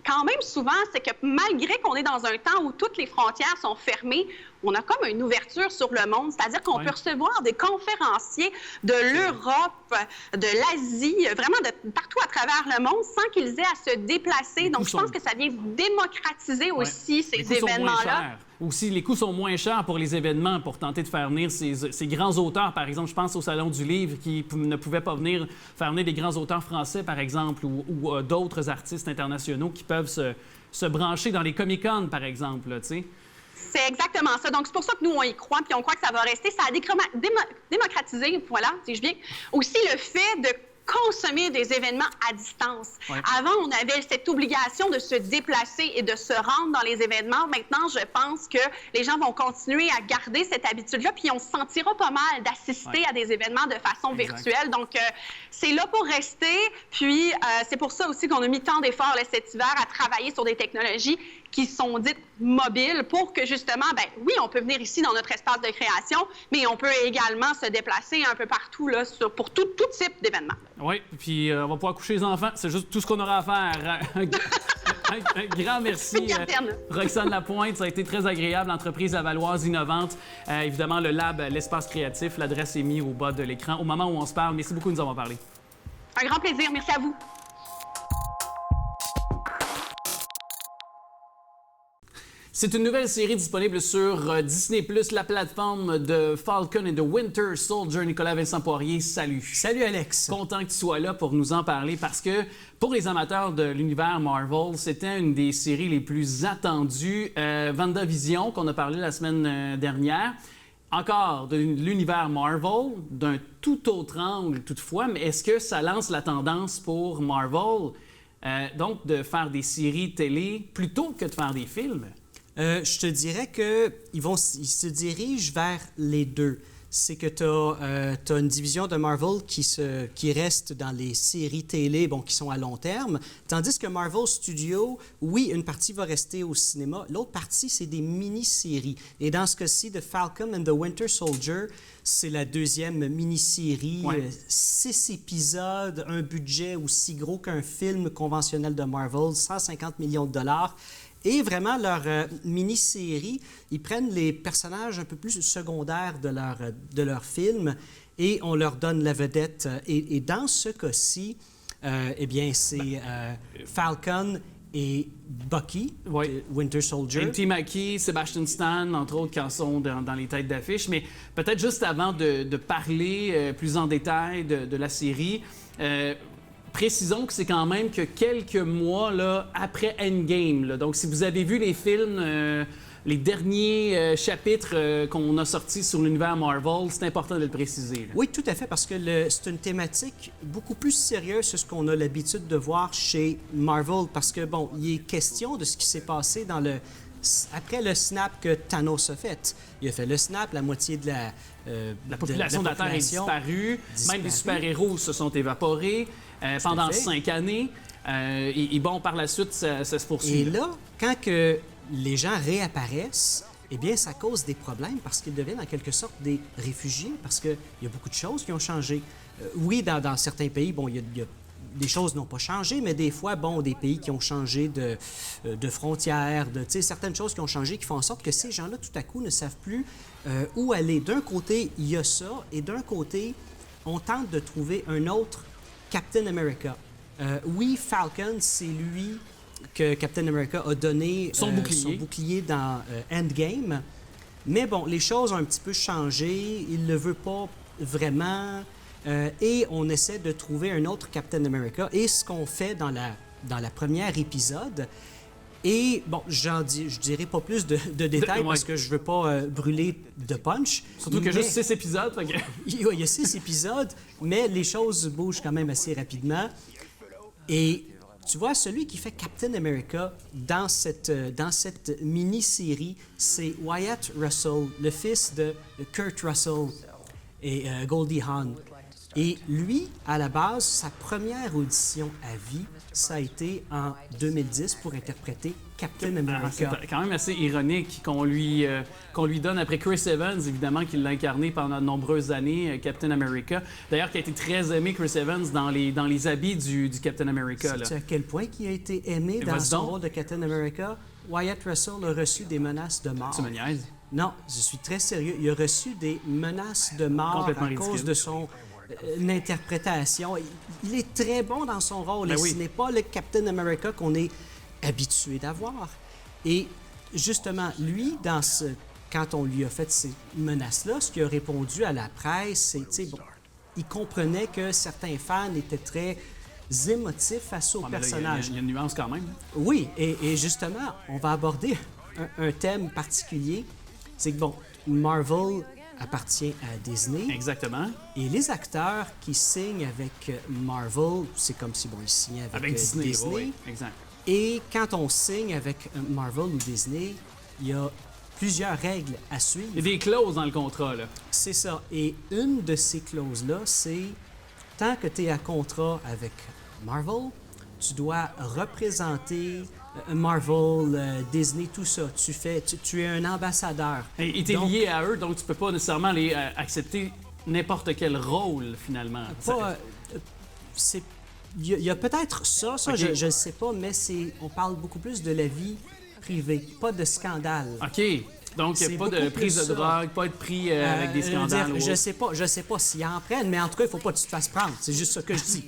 quand même souvent, c'est que malgré qu'on est dans un temps où toutes les frontières sont fermées, on a comme une ouverture sur le monde, c'est-à-dire qu'on peut recevoir des conférenciers de l'Europe, de l'Asie, vraiment de partout à travers le monde, sans qu'ils aient à se déplacer. Donc, je pense que ça vient démocratiser aussi ces événements-là. Aussi, les coûts sont moins chers pour les événements, pour tenter de faire venir ces grands auteurs. Par exemple, je pense au Salon du Livre qui ne pouvaient pas faire venir des grands auteurs français, par exemple, ou d'autres artistes internationaux qui peuvent se brancher dans les Comic-Con, par exemple, tu sais. C'est exactement ça. Donc, c'est pour ça que nous, on y croit, puis on croit que ça va rester. Ça a démocratisé, voilà, si je viens, aussi le fait de consommer des événements à distance. Avant, on avait cette obligation de se déplacer et de se rendre dans les événements. Maintenant, je pense que les gens vont continuer à garder cette habitude-là, puis on se sentira pas mal d'assister à des événements de façon virtuelle. Donc, c'est là pour rester. Puis, c'est pour ça aussi qu'on a mis tant d'efforts cet hiver à travailler sur des technologies qui sont dites mobiles pour que justement, ben oui, on peut venir ici dans notre espace de création, mais on peut également se déplacer un peu partout là, pour tout type d'événements. Oui, puis on va pouvoir coucher les enfants. C'est juste tout ce qu'on aura à faire. Un grand merci, Roxane Lapointe. Ça a été très agréable. Entreprise lavalloise innovante. Évidemment, le lab, l'espace créatif, l'adresse est mise au bas de l'écran au moment où on se parle. Merci beaucoup de nous avoir parlé. Un grand plaisir. Merci à vous. C'est une nouvelle série disponible sur Disney+, la plateforme de Falcon and the Winter Soldier. Nicolas Vincent Poirier, salut. Salut Alex. Content que tu sois là pour nous en parler parce que pour les amateurs de l'univers Marvel, c'était une des séries les plus attendues. WandaVision, qu'on a parlé la semaine dernière. Encore de l'univers Marvel, d'un tout autre angle toutefois, mais est-ce que ça lance la tendance pour Marvel, donc de faire des séries télé plutôt que de faire des films? Je te dirais qu'ils se dirigent vers les deux. C'est que tu as une division de Marvel qui reste dans les séries télé, qui sont à long terme, tandis que Marvel Studios, oui, une partie va rester au cinéma, l'autre partie, c'est des mini-séries. Et dans ce cas-ci, de Falcon and the Winter Soldier, c'est la deuxième mini-série, 6 épisodes, un budget aussi gros qu'un film conventionnel de Marvel, 150 millions de dollars. Et vraiment, leur mini-série, ils prennent les personnages un peu plus secondaires de leur film et on leur donne la vedette. Et dans ce cas-ci, eh bien, c'est Falcon et Bucky, Winter Soldier. Anthony Mackie, Sebastian Stan, entre autres, qui en sont dans les têtes d'affiche. Mais peut-être juste avant de parler plus en détail de la série, précisons que c'est quand même que quelques mois là, après Endgame. Là. Donc, si vous avez vu les films, les derniers chapitres qu'on a sortis sur l'univers Marvel, c'est important de le préciser. Là. Oui, tout à fait, parce que c'est une thématique beaucoup plus sérieuse que ce qu'on a l'habitude de voir chez Marvel, parce que, il est question de ce qui s'est passé après le snap que Thanos a fait. Il a fait le snap, la moitié de la population de la Terre est disparue. Même les super-héros se sont évaporés pendant 5 années. Et par la suite, ça se poursuit. Et là, quand que les gens réapparaissent, eh bien, ça cause des problèmes parce qu'ils deviennent en quelque sorte des réfugiés, parce qu'il y a beaucoup de choses qui ont changé. Oui, dans certains pays, il y a des choses n'ont pas changé, mais des fois, des pays qui ont changé de frontières, certaines choses qui ont changé, qui font en sorte que ces gens-là, tout à coup, ne savent plus où aller. D'un côté, il y a ça, et d'un côté, on tente de trouver un autre Captain America. Oui, Falcon, c'est lui que Captain America a donné son bouclier dans Endgame, mais les choses ont un petit peu changé, il ne le veut pas vraiment... et on essaie de trouver un autre Captain America. Et ce qu'on fait dans la première épisode, Et bon, je dirais pas plus de détails Ouais. parce que je veux pas brûler de punch. Surtout qu'il y a juste 6 épisodes. Fait que... Il y a 6 épisodes, mais les choses bougent quand même assez rapidement. Et tu vois, celui qui fait Captain America dans cette mini-série, c'est Wyatt Russell, le fils de Kurt Russell et Goldie Hawn. Et lui, à la base, sa première audition à vie, ça a été en 2010 pour interpréter Captain America. C'est quand même assez ironique qu'on lui donne après Chris Evans, évidemment, qui l'a incarné pendant de nombreuses années, Captain America. D'ailleurs, qui a été très aimé, Chris Evans, dans les habits du Captain America. Sais-tu à quel point il a été aimé dans vas-y son donc. rôle de Captain America? Wyatt Russell a reçu des menaces de mort. Tu me niaises? Non, je suis très sérieux. Il a reçu des menaces de mort Complètement à cause ridicule. de son interprétation. Il est très bon dans son rôle Ben et oui. ce n'est pas le Captain America qu'on est habitué d'avoir. Et justement, lui, quand on lui a fait ces menaces-là, ce qu'il a répondu à la presse, c'est, tu sais, bon, il comprenait que certains fans étaient très émotifs face au Ouais, mais là, personnage. il y a une nuance quand même. Oui, et justement, on va aborder un thème particulier. C'est que, bon, Marvel appartient à Disney. Exactement. Et les acteurs qui signent avec Marvel, c'est comme si, bon, ils signaient avec, Disney. oui, exact. Et quand on signe avec Marvel ou Disney, il y a plusieurs règles à suivre. Il y a des clauses dans le contrat, là. C'est ça. Et une de ces clauses-là, c'est tant que tu es à contrat avec Marvel, tu dois représenter Marvel, Disney, tout ça. Tu es un ambassadeur. Et t'es Donc, lié à eux, donc tu peux pas nécessairement aller accepter n'importe quel rôle, finalement. Il y a peut-être ça, Ok. je ne sais pas, mais on parle beaucoup plus de la vie privée, pas de scandale. OK. Donc, C'est pas de beaucoup prise de plus ça. drogue, pas être pris avec des scandales. Je sais pas s'ils en prennent, mais en tout cas, il faut pas que tu te fasses prendre. C'est juste ça que je dis.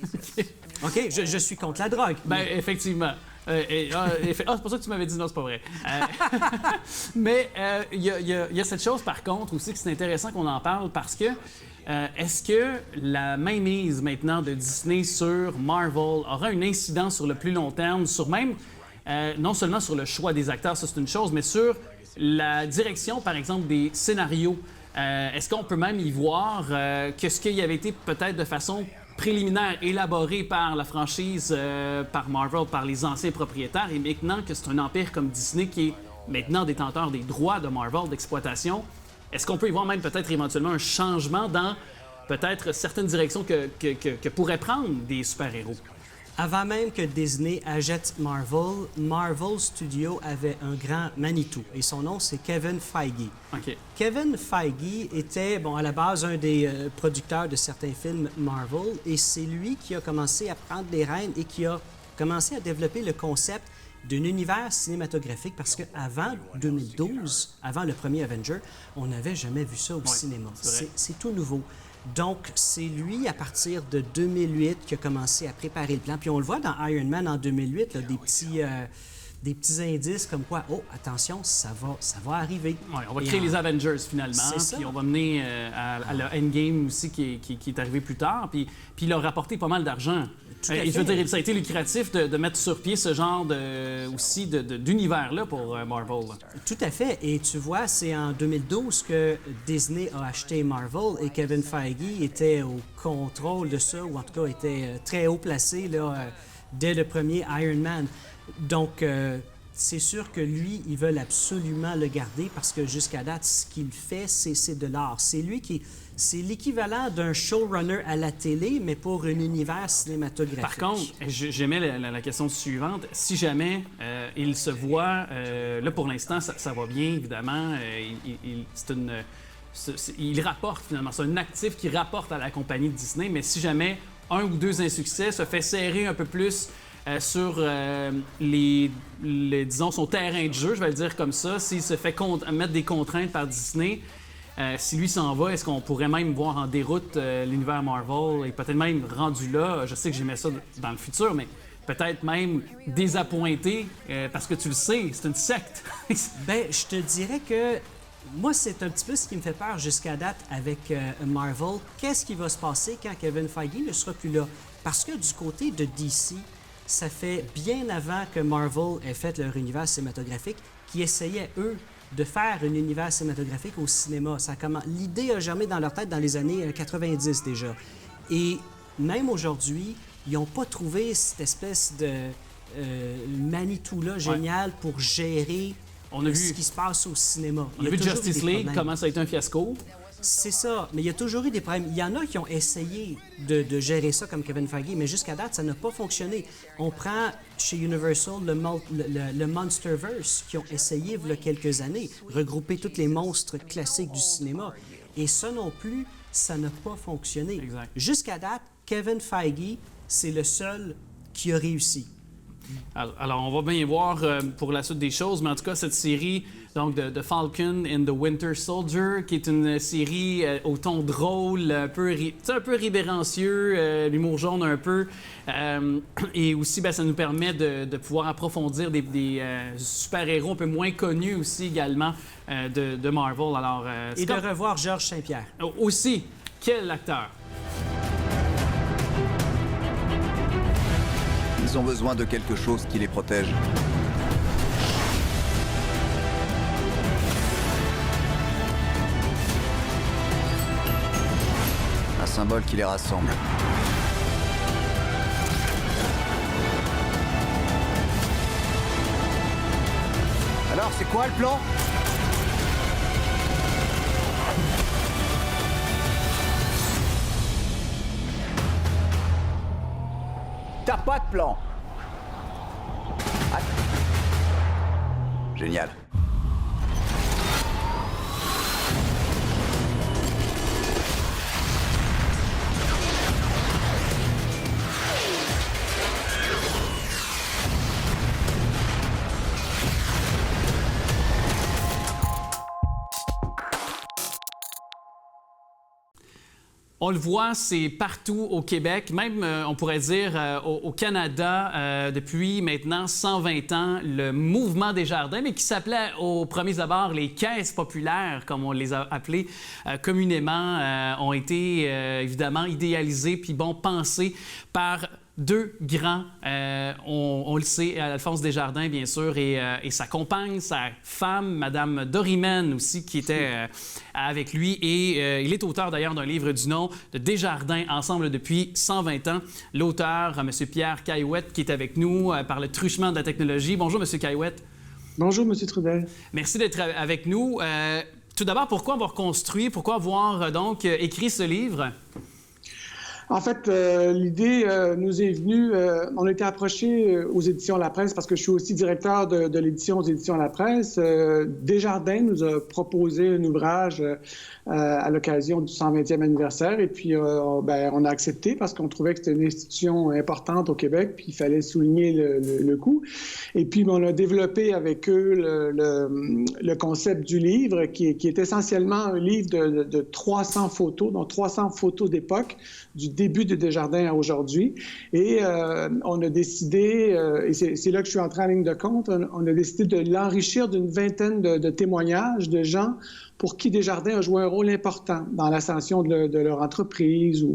OK? Je suis contre la drogue. Ben, effectivement. C'est pour ça que tu m'avais dit non, c'est pas vrai. Mais il y a cette chose, par contre, aussi, que c'est intéressant qu'on en parle parce que est-ce que la mainmise maintenant de Disney sur Marvel aura une incidence sur le plus long terme, sur même, non seulement sur le choix des acteurs, ça c'est une chose, mais sur la direction, par exemple, des scénarios? Est-ce qu'on peut même y voir que ce qui avait été peut-être de façon préliminaire élaboré par la franchise, par Marvel, par les anciens propriétaires, et maintenant que c'est un empire comme Disney qui est maintenant détenteur des droits de Marvel d'exploitation, est-ce qu'on peut y voir même peut-être éventuellement un changement dans peut-être certaines directions que pourraient prendre des super-héros? Avant même que Disney achète Marvel, Marvel Studios avait un grand Manitou et son nom c'est Kevin Feige. OK. Kevin Feige était, bon, à la base, un des producteurs de certains films Marvel et c'est lui qui a commencé à prendre les rênes et qui a commencé à développer le concept d'un univers cinématographique parce qu'avant 2012, avant le premier Avenger, on n'avait jamais vu ça au cinéma. c'est vrai. C'est tout nouveau. Donc, c'est lui, à partir de 2008, qui a commencé à préparer le plan. Puis on le voit dans Iron Man en 2008, là, des petits indices comme quoi, oh, attention, ça va arriver. Ouais, on va Et créer en- les Avengers finalement, C'est ça. puis on va mener à le Endgame aussi qui est arrivé plus tard, puis il a rapporté pas mal d'argent. Tout à Et je veux fait. dire, ça a été lucratif de mettre sur pied ce genre d'univers-là pour Marvel. Tout à fait. Et tu vois, c'est en 2012 que Disney a acheté Marvel et Kevin Feige était au contrôle de ça, ou en tout cas était très haut placé là, dès le premier Iron Man. Donc, c'est sûr que lui, ils veulent absolument le garder parce que jusqu'à date, ce qu'il fait, c'est de l'art. C'est l'équivalent d'un showrunner à la télé, mais pour un univers cinématographique. Par contre, j'aimais la question suivante. Si jamais il se voit, là pour l'instant, ça va bien, évidemment. Il rapporte finalement. C'est un actif qui rapporte à la compagnie de Disney, mais si jamais un ou deux insuccès se fait serrer un peu plus sur disons, son terrain de jeu, je vais le dire comme ça, s'il se fait mettre des contraintes par Disney, si lui s'en va, est-ce qu'on pourrait même voir en déroute l'univers Marvel et peut-être même rendu là, je sais que j'aimais ça dans le futur, mais peut-être même désappointé parce que tu le sais, c'est une secte. Ben, je te dirais que moi, c'est un petit peu ce qui me fait peur jusqu'à date avec Marvel. Qu'est-ce qui va se passer quand Kevin Feige ne sera plus là? Parce que du côté de DC, ça fait bien avant que Marvel ait fait leur univers cinématographique, qui essayaient, eux, de faire un univers cinématographique au cinéma. L'idée a germé dans leur tête dans les années 90 déjà. Et même aujourd'hui, ils n'ont pas trouvé cette espèce de Manitou-là génial pour gérer ce qui se passe au cinéma. On a vu Justice League, comment ça a été un fiasco. C'est ça, mais il y a toujours eu des problèmes. Il y en a qui ont essayé de gérer ça comme Kevin Feige, mais jusqu'à date, ça n'a pas fonctionné. On prend chez Universal le Monsterverse, qui ont essayé il y a quelques années, regrouper tous les monstres classiques du cinéma. Et ça non plus, ça n'a pas fonctionné. Exact. Jusqu'à date, Kevin Feige, c'est le seul qui a réussi. Alors, on va bien voir pour la suite des choses, mais en tout cas, cette série donc de Falcon and the Winter Soldier, qui est une série au ton drôle, un peu révérencieux, l'humour jaune un peu, et aussi, ça nous permet de pouvoir approfondir des super-héros un peu moins connus aussi également de Marvel. Alors, et de revoir Georges Saint-Pierre. Aussi, quel acteur! Ils ont besoin de quelque chose qui les protège. Un symbole qui les rassemble. Alors, c'est quoi le plan ? T'as pas de plan. Ah. Génial. On le voit, c'est partout au Québec, même on pourrait dire au Canada, depuis maintenant 120 ans, le mouvement Desjardins, mais qui s'appelait au premier abord les caisses populaires, comme on les a appelées communément, ont été évidemment idéalisées puis pensées par deux grands, on le sait, Alphonse Desjardins, bien sûr, et sa compagne, sa femme, Madame Dorimène aussi, qui était avec lui. Et il est auteur d'ailleurs d'un livre du nom de Desjardins, ensemble depuis 120 ans. L'auteur, M. Pierre Caillouette, qui est avec nous par le truchement de la technologie. Bonjour, M. Caillouette. Bonjour, M. Trudel. Merci d'être avec nous. Tout d'abord, pourquoi avoir construit, pourquoi avoir donc écrit ce livre? En fait, l'idée nous est venue, on a été approché aux éditions La Presse parce que je suis aussi directeur de l'édition aux éditions La Presse. Desjardins nous a proposé un ouvrage à l'occasion du 120e anniversaire et puis on a accepté parce qu'on trouvait que c'était une institution importante au Québec puis il fallait souligner le coup. Et puis on a développé avec eux le concept du livre qui est essentiellement un livre de 300 photos, donc 300 photos d'époque du début de Desjardins à aujourd'hui. Et on a décidé, et c'est là que je suis entré en ligne de compte, on a décidé de l'enrichir d'une vingtaine de témoignages de gens pour qui Desjardins a joué un rôle important dans l'ascension de leur entreprise ou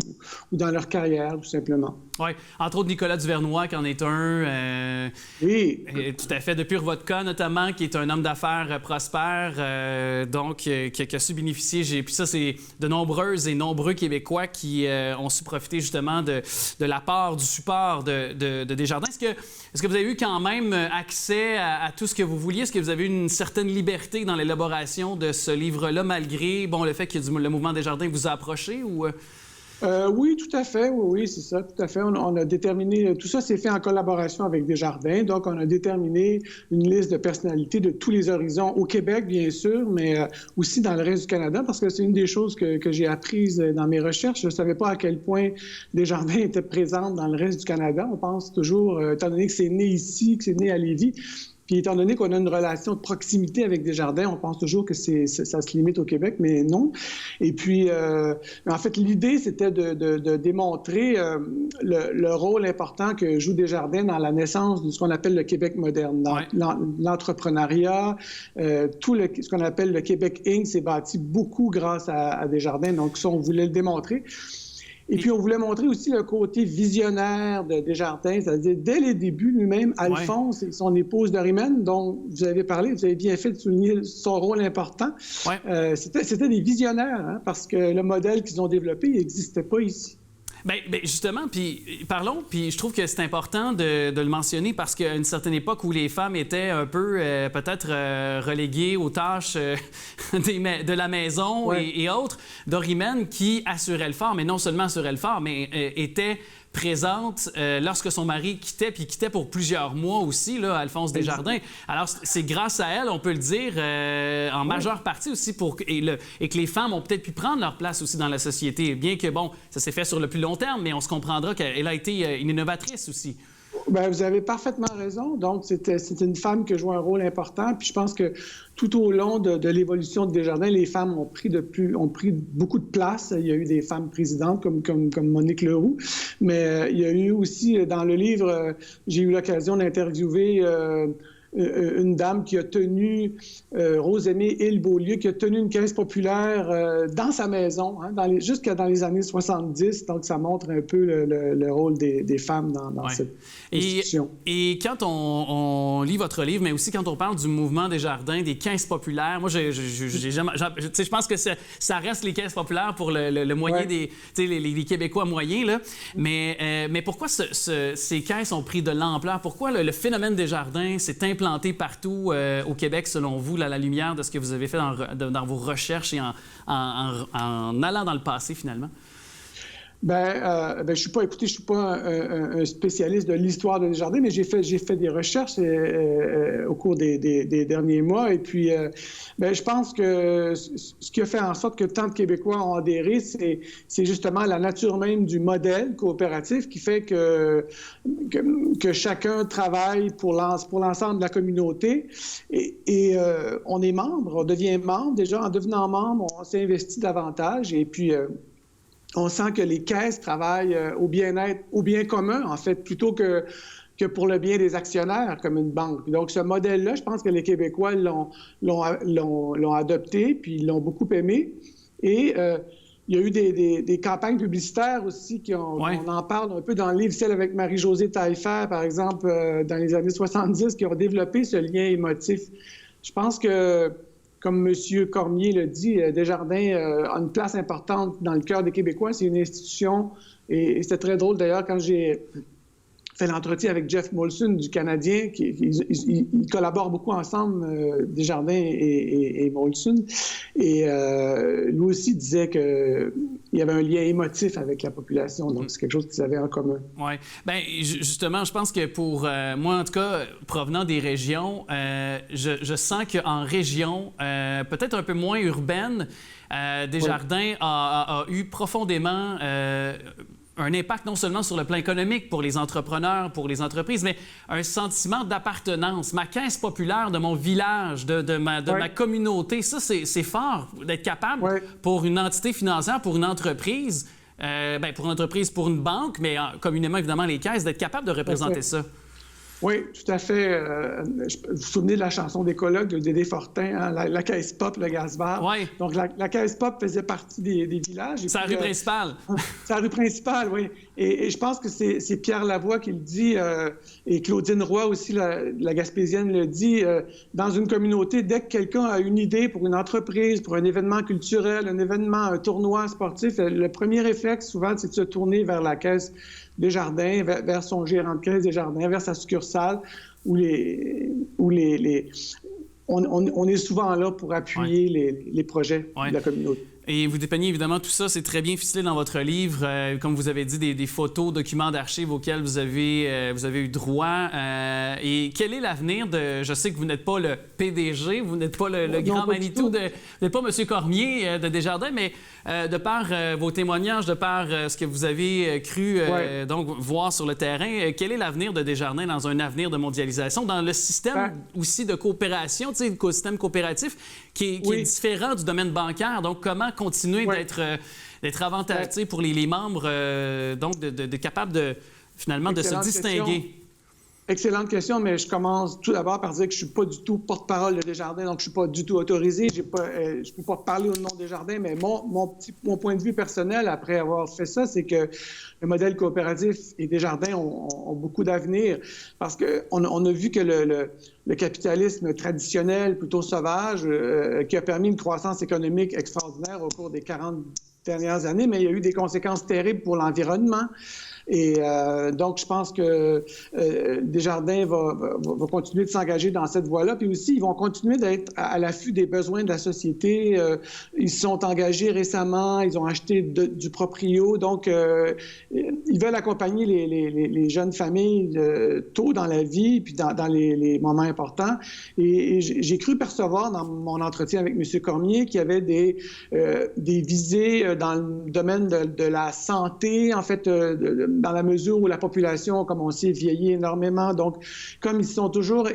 dans leur carrière, tout simplement. Oui, entre autres Nicolas Duvernois, qui en est un. Oui. Tout à fait, de Pure Vodka, notamment, qui est un homme d'affaires prospère, qui a su bénéficier. Puis ça, c'est de nombreuses et nombreux Québécois qui ont su profiter justement de l'apport, du support de Desjardins. Est-ce que vous avez eu quand même accès à tout ce que vous vouliez? Est-ce que vous avez eu une certaine liberté dans l'élaboration de ce livre-là, malgré le fait que le mouvement Desjardins vous a approché? Ou... Oui, tout à fait. Oui, c'est ça, tout à fait. On a déterminé, tout ça s'est fait en collaboration avec Desjardins. Donc, on a déterminé une liste de personnalités de tous les horizons au Québec, bien sûr, mais aussi dans le reste du Canada, parce que c'est une des choses que j'ai apprises dans mes recherches. Je ne savais pas à quel point Desjardins était présente dans le reste du Canada. On pense toujours, étant donné que c'est né ici, que c'est né à Lévis, puis étant donné qu'on a une relation de proximité avec Desjardins, on pense toujours que ça se limite au Québec, mais non. Et puis, en fait, l'idée, c'était de démontrer le rôle important que joue Desjardins dans la naissance de ce qu'on appelle le Québec moderne. Dans l'entrepreneuriat, ce qu'on appelle le Québec Inc. s'est bâti beaucoup grâce à Desjardins. Donc, ça, on voulait le démontrer. Et puis, on voulait montrer aussi le côté visionnaire de Desjardins, c'est-à-dire, dès les débuts, lui-même, Alphonse et son épouse Dorimène, dont vous avez parlé, vous avez bien fait de souligner son rôle important. C'était des visionnaires, hein, parce que le modèle qu'ils ont développé, il n'existait pas ici. Bien, justement, puis parlons, puis je trouve que c'est important de le mentionner parce qu'à une certaine époque où les femmes étaient un peu peut-être reléguées aux tâches de la maison et autres, Dorimène qui assurait le fort, mais non seulement assurait le fort, mais était présente lorsque son mari quittait, puis quittait pour plusieurs mois aussi, là, Alphonse Desjardins. Alors, c'est grâce à elle, on peut le dire, en majeure partie aussi, et que les femmes ont peut-être pu prendre leur place aussi dans la société, bien que, bon, ça s'est fait sur le plus long terme, mais on se comprendra qu'elle a été une innovatrice aussi. Bien, vous avez parfaitement raison. Donc, c'était une femme qui joue un rôle important. Puis je pense que tout au long de l'évolution de Desjardins, les femmes ont pris beaucoup de place. Il y a eu des femmes présidentes comme Monique Leroux. Mais il y a eu aussi, dans le livre, j'ai eu l'occasion d'interviewer une dame qui a tenu, Rose-Aimée Île-Beaulieu, qui a tenu une caisse populaire dans sa maison, hein, jusqu'à dans les années 70. Donc, ça montre un peu le rôle des femmes dans cette institution. Et quand on lit votre livre, mais aussi quand on parle du mouvement Desjardins, des caisses populaires, moi, je pense que ça reste les caisses populaires pour le moyen les Québécois moyens, là. Mais pourquoi ces caisses ont pris de l'ampleur? Pourquoi le phénomène Desjardins s'est implanté partout au Québec, selon vous, à la lumière de ce que vous avez fait dans vos recherches et en allant dans le passé, finalement? Je suis pas un spécialiste de l'histoire de Desjardins, mais j'ai fait des recherches au cours des derniers mois. Et puis, je pense que ce qui a fait en sorte que tant de Québécois ont adhéré, c'est justement la nature même du modèle coopératif qui fait que chacun travaille pour l'ensemble de la communauté. Et on est membre, on devient membre. Déjà, en devenant membre, on s'investit davantage. Et puis, on sent que les caisses travaillent au bien-être, au bien commun, en fait, plutôt que pour le bien des actionnaires, comme une banque. Donc, ce modèle-là, je pense que les Québécois l'ont adopté, puis ils l'ont beaucoup aimé. Et il y a eu des campagnes publicitaires aussi, on en parle un peu dans le livre, celle avec Marie-Josée Taillefer, par exemple, dans les années 70, qui ont développé ce lien émotif. Je pense que, comme M. Cormier le dit, Desjardins a une place importante dans le cœur des Québécois. C'est une institution, et c'était très drôle d'ailleurs quand j'ai fait l'entretien avec Jeff Molson du Canadien, ils collaborent beaucoup ensemble, Desjardins et Molson, et lui aussi disait qu'il y avait un lien émotif avec la population, donc c'est quelque chose qu'ils avaient en commun. Oui. Bien, justement, je pense que pour moi, en tout cas, provenant des régions, je sens qu'en région, peut-être un peu moins urbaine, Desjardins a eu profondément un impact non seulement sur le plan économique pour les entrepreneurs, pour les entreprises, mais un sentiment d'appartenance. Ma caisse populaire de mon village, de ma communauté, ça, c'est fort d'être capable pour une entité financière, pour une entreprise, pour une banque, mais communément, évidemment, les caisses, d'être capable de représenter ça. Oui, tout à fait. Vous vous souvenez de la chanson d'écologue de Dédé Fortin, hein, la caisse pop, le gaz vert. Oui. Donc, la caisse pop faisait partie des villages. C'est la rue principale. C'est la rue principale, oui. Et je pense que c'est Pierre Lavoie qui le dit, et Claudine Roy aussi, la Gaspésienne, le dit. Dans une communauté, dès que quelqu'un a une idée pour une entreprise, pour un événement culturel, un tournoi sportif, le premier réflexe, souvent, c'est de se tourner vers la caisse Desjardins, vers son gérant de caisse Desjardins, vers sa succursale, où on est souvent là pour appuyer les projets de la communauté. Et vous dépeignez évidemment tout ça, c'est très bien ficelé dans votre livre, comme vous avez dit, des photos, documents d'archives auxquels vous avez eu droit. Et quel est l'avenir de... Je sais que vous n'êtes pas le PDG, vous n'êtes pas le grand Manitou, vous n'êtes pas M. Cormier de Desjardins, mais de par vos témoignages, de par ce que vous avez cru donc voir sur le terrain, quel est l'avenir de Desjardins dans un avenir de mondialisation, dans le système aussi de coopération, tu sais, l'écosystème coopératif qui est différent du domaine bancaire. Donc, comment continuer d'être avantageux pour les membres, donc de capables de, finalement, de se distinguer? Excellente question, mais je commence tout d'abord par dire que je ne suis pas du tout porte-parole de Desjardins, donc je ne suis pas du tout autorisé. Je ne peux pas parler au nom de Desjardins, mais mon point de vue personnel, après avoir fait ça, c'est que le modèle coopératif et Desjardins ont beaucoup d'avenir parce qu'on a vu que le capitalisme traditionnel, plutôt sauvage, qui a permis une croissance économique extraordinaire au cours des 40 dernières années, mais il y a eu des conséquences terribles pour l'environnement. Et donc, je pense que Desjardins va continuer de s'engager dans cette voie-là. Puis aussi, ils vont continuer d'être à l'affût des besoins de la société. Ils se sont engagés récemment, ils ont acheté du proprio. Donc, ils veulent accompagner les jeunes familles tôt dans la vie, puis dans les moments importants. Et j'ai cru percevoir dans mon entretien avec M. Cormier qu'il y avait des visées dans le domaine de la santé, en fait, dans la mesure où la population, comme on sait, vieillit énormément. Donc, comme ils ont toujours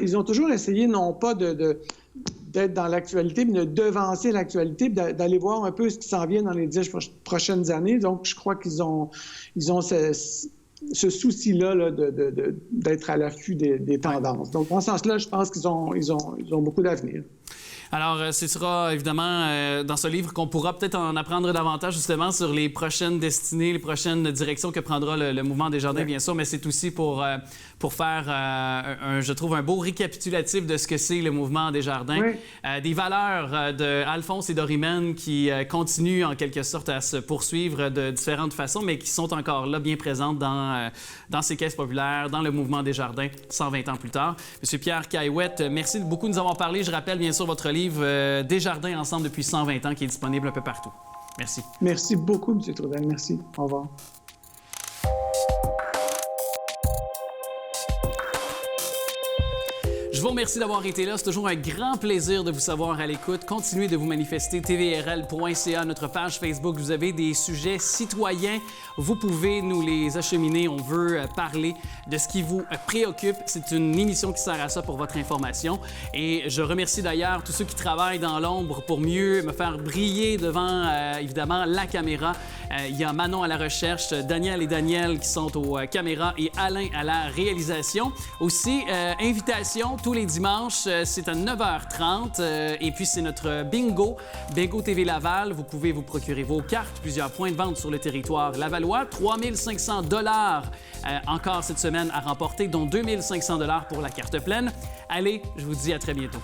essayé, non pas d'être dans l'actualité, mais de devancer l'actualité, d'aller voir un peu ce qui s'en vient dans les 10 prochaines années. Donc, je crois qu'ils ont ce souci-là d'être à l'affût des tendances. Donc, dans ce sens-là, je pense qu'ils ont beaucoup d'avenir. Alors, ce sera évidemment dans ce livre qu'on pourra peut-être en apprendre davantage justement sur les prochaines destinées, les prochaines directions que prendra le mouvement Desjardins, bien sûr, mais c'est aussi pour faire, je trouve, un beau récapitulatif de ce que c'est le mouvement Desjardins, des valeurs d'Alphonse et d'Orimène qui continuent en quelque sorte à se poursuivre de différentes façons, mais qui sont encore là, bien présentes dans ces caisses populaires, dans le mouvement Desjardins, 120 ans plus tard. Monsieur Pierre Caillouette, merci beaucoup de nous avoir parlé. Je rappelle bien sûr votre livre Desjardins ensemble depuis 120 ans qui est disponible un peu partout. Merci. Merci beaucoup, M. Trudel. Merci. Au revoir. Je vous remercie d'avoir été là. C'est toujours un grand plaisir de vous savoir à l'écoute. Continuez de vous manifester. tvrl.ca, notre page Facebook. Vous avez des sujets citoyens. Vous pouvez nous les acheminer. On veut parler de ce qui vous préoccupe. C'est une émission qui sert à ça pour votre information. Et je remercie d'ailleurs tous ceux qui travaillent dans l'ombre pour mieux me faire briller devant, évidemment, la caméra. Il y a Manon à la recherche, Daniel et Daniel qui sont aux caméras et Alain à la réalisation. Aussi, invitation tous les dimanches, c'est à 9h30 et puis c'est notre bingo TV Laval. Vous pouvez vous procurer vos cartes, plusieurs points de vente sur le territoire lavallois, 3 500 $ encore cette semaine à remporter, dont 2 500 $ pour la carte pleine. Allez, je vous dis à très bientôt.